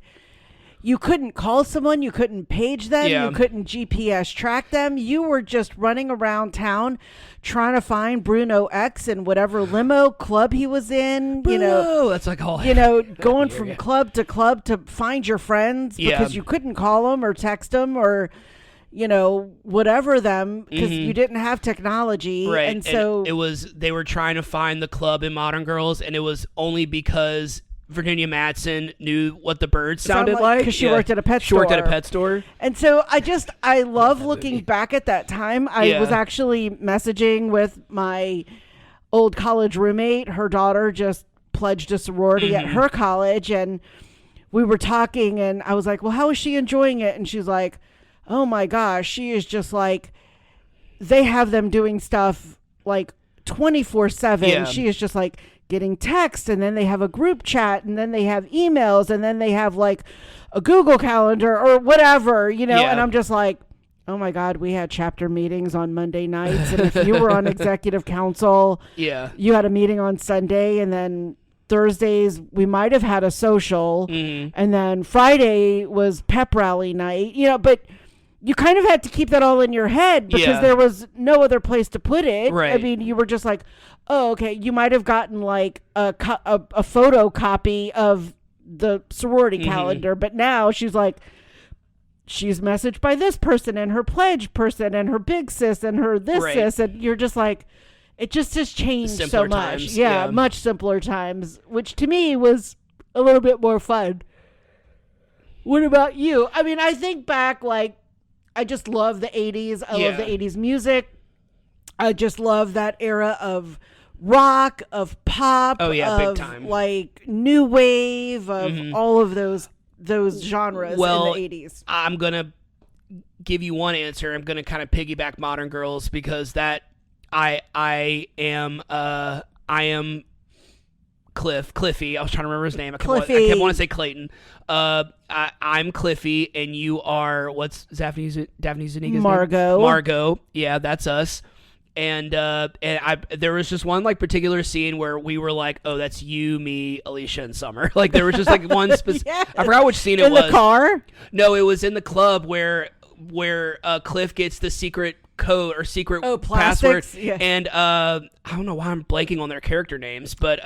Speaker 2: you couldn't call someone, you couldn't page them, you couldn't GPS track them. You were just running around town trying to find Bruno X in whatever limo club he was in.
Speaker 1: Bruno, that's like all.
Speaker 2: Going from club to find your friends because you couldn't call them or text them or whatever them because you didn't have technology.
Speaker 1: Right.
Speaker 2: And so
Speaker 1: they were trying to find the club in Modern Girls, and it was only because Virginia Madsen knew what the birds sounded like.
Speaker 2: Because she worked at a pet store.
Speaker 1: She worked at a pet store.
Speaker 2: And so I love looking back at that time. I was actually messaging with my old college roommate. Her daughter just pledged a sorority at her college, and we were talking, and I was like, well, how is she enjoying it? And she's like, oh my gosh, she is just like, they have them doing stuff like 24/7.
Speaker 1: Yeah.
Speaker 2: She is just like getting texts, and then they have a group chat, and then they have emails, and then they have like a Google Calendar or whatever, you know. And I'm just like, oh my God, we had chapter meetings on Monday nights, and if you were on executive council, you had a meeting on Sunday, and then Thursdays we might have had a social, and then Friday was pep rally night, you know. But you kind of had to keep that all in your head because there was no other place to put it.
Speaker 1: Right.
Speaker 2: I mean, you were just like, oh, okay. You might have gotten like a photocopy of the sorority calendar, but now she's like, she's messaged by this person and her pledge person and her big sis and her this sis, and you're just like, it just has changed so much.
Speaker 1: Times,
Speaker 2: much simpler times, which to me was a little bit more fun. What about you? I mean, I think back, like, I just love the 80s. I love the 80s music. I just love that era of rock, of pop,
Speaker 1: of
Speaker 2: big time. Like new wave, of all of those genres in the 80s.
Speaker 1: I'm going to give you one answer. I'm going to kind of piggyback Modern Girls because that I am Cliffy. I was trying to remember his name. I kept wanting to say Clayton. I'm Cliffy, and you are, what's Daphne Zuniga's name? Margot. Yeah, that's us. And there was just one like particular scene where we were like, oh, that's you, me, Alicia, and Summer. Like there was just like one specific. I forgot which scene it was.
Speaker 2: In the car?
Speaker 1: No, it was in the club where Cliff gets the secret code or secret password, and I don't know why I'm blanking on their character names, but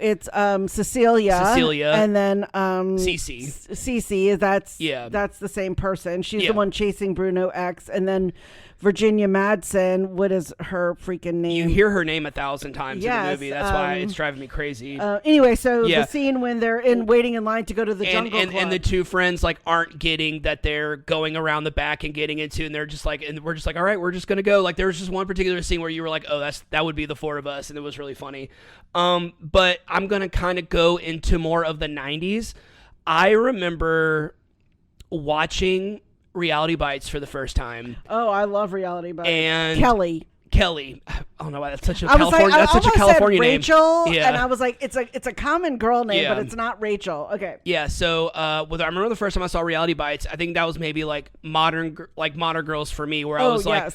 Speaker 2: it's Cecilia, and then Cece. That's the same person. She's the one chasing Bruno X, and then Virginia Madsen. What is her freaking name?
Speaker 1: You hear her name 1,000 times in the movie. That's why it's driving me crazy.
Speaker 2: Anyway, so the scene when they're waiting in line to go to the jungle club,
Speaker 1: and the two friends like aren't getting that they're going around the back and getting into, and they're just like, and we're just like, all right, we're just gonna go. Like there was just one particular scene where you were like, oh, that would be the four of us, and it was really funny. But I'm gonna kind of go into more of the 90s. I remember watching Reality Bites for the first time.
Speaker 2: Oh, I love Reality Bites.
Speaker 1: And
Speaker 2: Kelly.
Speaker 1: I don't know why that's such a California name.
Speaker 2: Rachel, and I was like, it's a common girl name, but it's not Rachel. Okay.
Speaker 1: Yeah. So, I remember the first time I saw Reality Bites, I think that was maybe like modern girls for me, where I was like,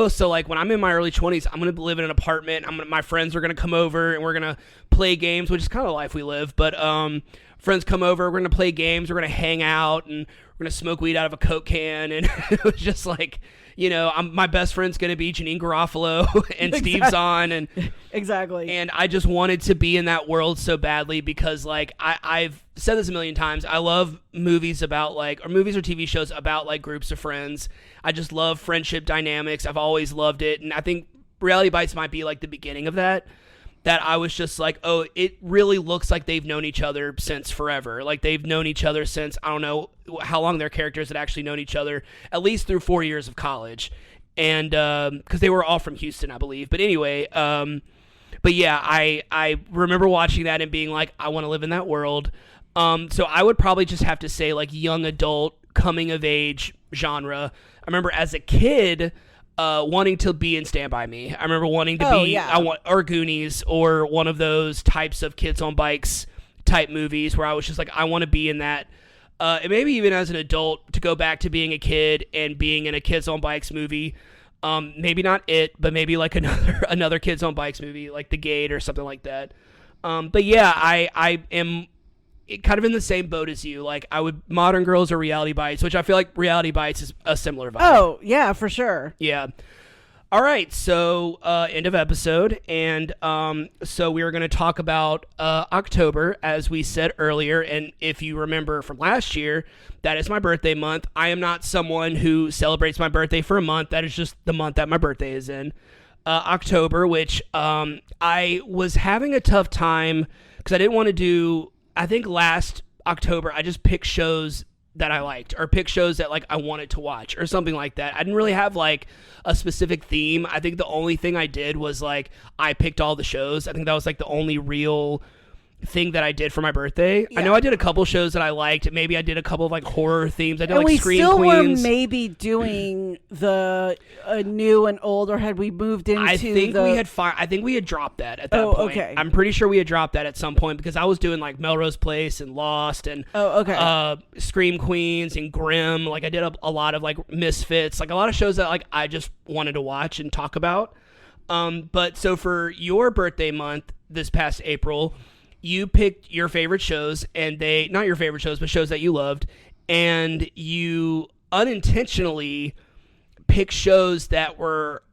Speaker 1: so like when I'm in my early 20s, I'm gonna live in an apartment. My friends are gonna come over and we're gonna play games, which is kind of the life we live. But friends come over, we're gonna play games, we're gonna hang out, and we're gonna smoke weed out of a Coke can, and it was just like, you know, my best friend's gonna be Janine Garofalo and Steve Zahn, and
Speaker 2: and
Speaker 1: I just wanted to be in that world so badly because, like, I've said this a million times. I love movies about movies or TV shows about like groups of friends. I just love friendship dynamics. I've always loved it, and I think Reality Bites might be like the beginning of that. That I was just like, oh, it really looks like they've known each other since forever. Like they've known each other since, I don't know how long their characters had actually known each other, at least through 4 years of college. And because they were all from Houston, I believe. But anyway, but yeah, I remember watching that and being like, I want to live in that world. So I would probably just have to say like young adult, coming of age genre. I remember as a kid, wanting to be in Stand By Me. I remember wanting to or Goonies, or one of those types of kids on bikes type movies where I was just like, I want to be in that. And maybe even as an adult to go back to being a kid and being in a kids on bikes movie. Maybe not It, but maybe like another kids on bikes movie, like The Gate or something like that. But yeah, I am kind of in the same boat as you. Like I would Modern Girls or Reality Bites, which I feel like Reality Bites is a similar vibe.
Speaker 2: Oh yeah, for sure.
Speaker 1: Yeah. All right, so end of episode, and so we are going to talk about October, as we said earlier, and if you remember from last year, that is my birthday month. I am not someone who celebrates my birthday for a month. That is just the month that my birthday is in. October, which I was having a tough time because I didn't want to do I think last October I just picked shows that I liked, or pick shows that like I wanted to watch or something like that. I didn't really have like a specific theme. I think the only thing I did was like I picked all the shows. I think that was like the only real thing that I did for my birthday. I know I did a couple shows that I liked. Maybe I did a couple of like horror themes. I did like Scream Queens.
Speaker 2: And we still were maybe doing the new and old, or had we moved into
Speaker 1: I think we had dropped that at that point.
Speaker 2: Okay.
Speaker 1: I'm pretty sure we had dropped that at some point because I was doing like Melrose Place and Lost and Scream Queens and Grimm. Like I did a lot of like Misfits, like a lot of shows that like I just wanted to watch and talk about. But so for your birthday month this past April, you picked your favorite shows, and not your favorite shows, but shows that you loved, and you unintentionally picked shows that were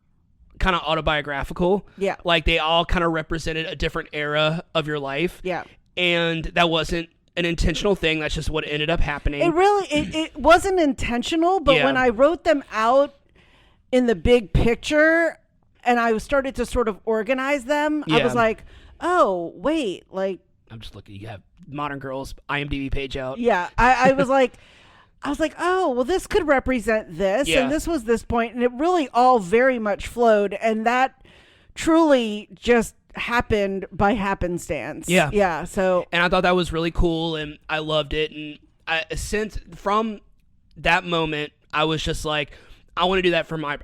Speaker 1: kind of autobiographical. Yeah. Like they all kind of represented a different era of your life. Yeah. And that wasn't an intentional thing. That's just what ended up happening.
Speaker 2: It wasn't intentional, but when I wrote them out in the big picture and I started to sort of organize them, I was like, oh, wait, like...
Speaker 1: I'm just looking. You have Modern Girls IMDb page out.
Speaker 2: Yeah, I was like, oh, well, this could represent this, and this was this point, and it really all very much flowed, and that truly just happened by happenstance. Yeah. Yeah, so...
Speaker 1: And I thought that was really cool, and I loved it, and since from that moment, I was just like, I want to do that for my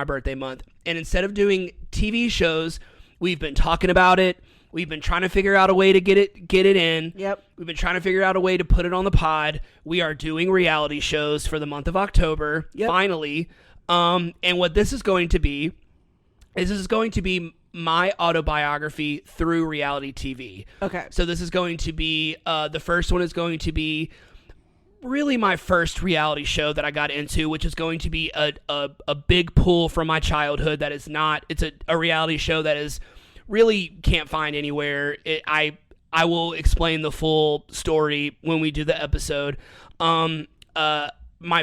Speaker 1: birthday month, and instead of doing TV shows... We've been talking about it. We've been trying to figure out a way to get it in. Yep. We've been trying to figure out a way to put it on the pod. We are doing reality shows for the month of October, finally. And what this is going to be my autobiography through reality TV. Okay. So this is going to be, the first one is going to be really my first reality show that I got into, which is going to be a big pull from my childhood. That is not, it's a reality show that is really can't find anywhere. I will explain the full story when we do the episode. My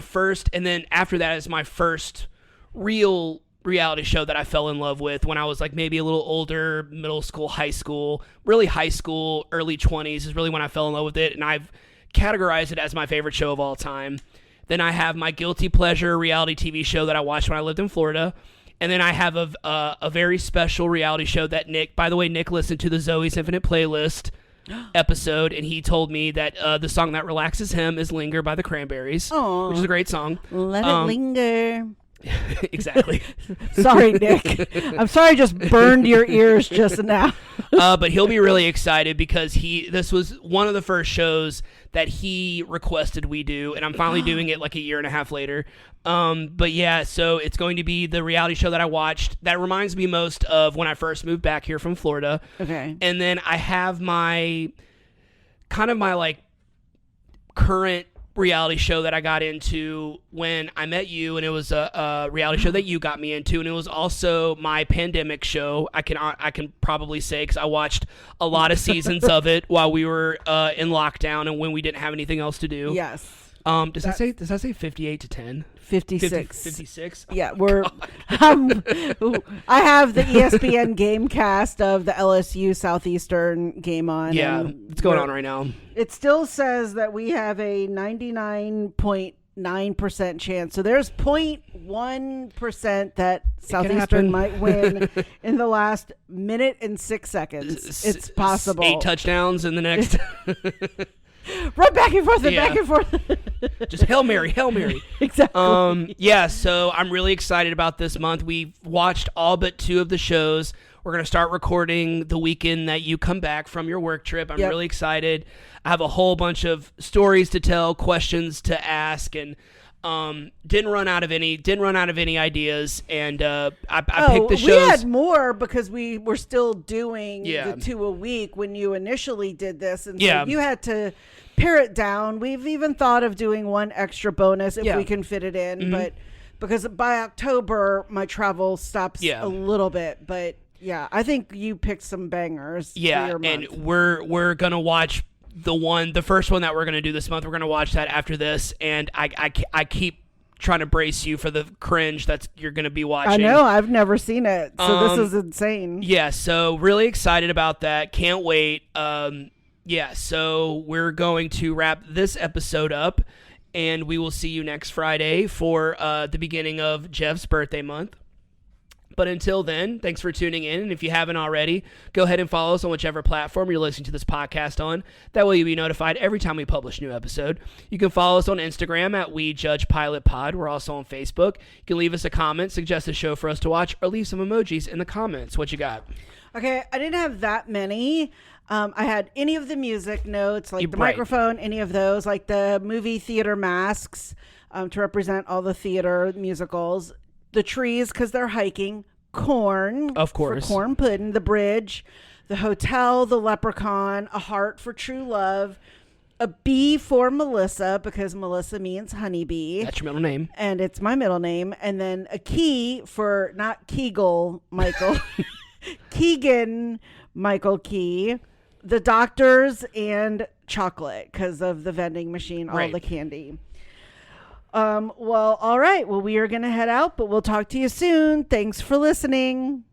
Speaker 1: first, and then after that is my first real reality show that I fell in love with when I was like maybe a little older, middle school, high school, really high school, early 20s is really when I fell in love with it. And I've categorize it as my favorite show of all time. Then I have my guilty pleasure reality TV show that I watched when I lived in Florida. And then I have a very special reality show that Nick listened to the Zoe's Infinite Playlist episode, and he told me that the song that relaxes him is Linger by the Cranberries, which is a great song.
Speaker 2: Let it linger.
Speaker 1: Exactly.
Speaker 2: Sorry, Nick. I'm sorry I just burned your ears just now.
Speaker 1: But he'll be really excited because this was one of the first shows that he requested we do, and I'm finally doing it like a year and a half later. But yeah, so it's going to be the reality show that I watched that reminds me most of when I first moved back here from Florida. Okay. And then I have my like current reality show that I got into when I met you, and it was a reality show that you got me into, and it was also my pandemic show. I can probably say, because I watched a lot of seasons of it while we were in lockdown and when we didn't have anything else to do. Yes. Does that say 58 to 10?
Speaker 2: 56.
Speaker 1: 56? Oh,
Speaker 2: yeah, I have the ESPN game cast of the LSU Southeastern game on.
Speaker 1: Yeah, it's going on right now.
Speaker 2: It still says that we have a 99.9% chance. So there's 0.1% that Southeastern might win in the last minute and 6 seconds. It's possible.
Speaker 1: 8 touchdowns in the next...
Speaker 2: Run back and forth and back and forth.
Speaker 1: Just Hail Mary.
Speaker 2: Exactly.
Speaker 1: Yeah, so I'm really excited about this month. We've watched all but 2 of the shows. We're going to start recording the weekend that you come back from your work trip. I'm really excited. I have a whole bunch of stories to tell, questions to ask, and didn't run out of any ideas, and I picked the shows.
Speaker 2: We had more because we were still doing the 2 a week when you initially did this, and so you had to pare it down. We've even thought of doing 1 extra bonus if we can fit it in, but because by October my travel stops a little bit, but I think you picked some bangers. For your month.
Speaker 1: And we're gonna watch the first one that we're going to do this month. We're going to watch that after this, and I keep trying to brace you for the cringe you're going to be watching.
Speaker 2: I know, I've never seen it, so this is insane.
Speaker 1: Yeah, so really excited about that. Can't wait. Yeah, so we're going to wrap this episode up, and we will see you next Friday for the beginning of Jeff's birthday month. But until then, thanks for tuning in. And if you haven't already, go ahead and follow us on whichever platform you're listening to this podcast on. That way you'll be notified every time we publish a new episode. You can follow us on Instagram at WeJudgePilotPod. We're also on Facebook. You can leave us a comment, suggest a show for us to watch, or leave some emojis in the comments. What you got?
Speaker 2: Okay, I didn't have that many. I had any of the music notes, like the microphone, any of those, like the movie theater masks to represent all the theater musicals. The trees, because they're hiking. Corn.
Speaker 1: Of course.
Speaker 2: For corn pudding. The bridge. The hotel. The leprechaun. A heart for true love. A B for Melissa, because Melissa means honeybee.
Speaker 1: That's your middle name.
Speaker 2: And it's my middle name. And then a key for, not Kegel Michael, Keegan Michael Key. The doctors and chocolate, because of the vending machine, all the candy. Well, all right. Well, we are going to head out, but we'll talk to you soon. Thanks for listening.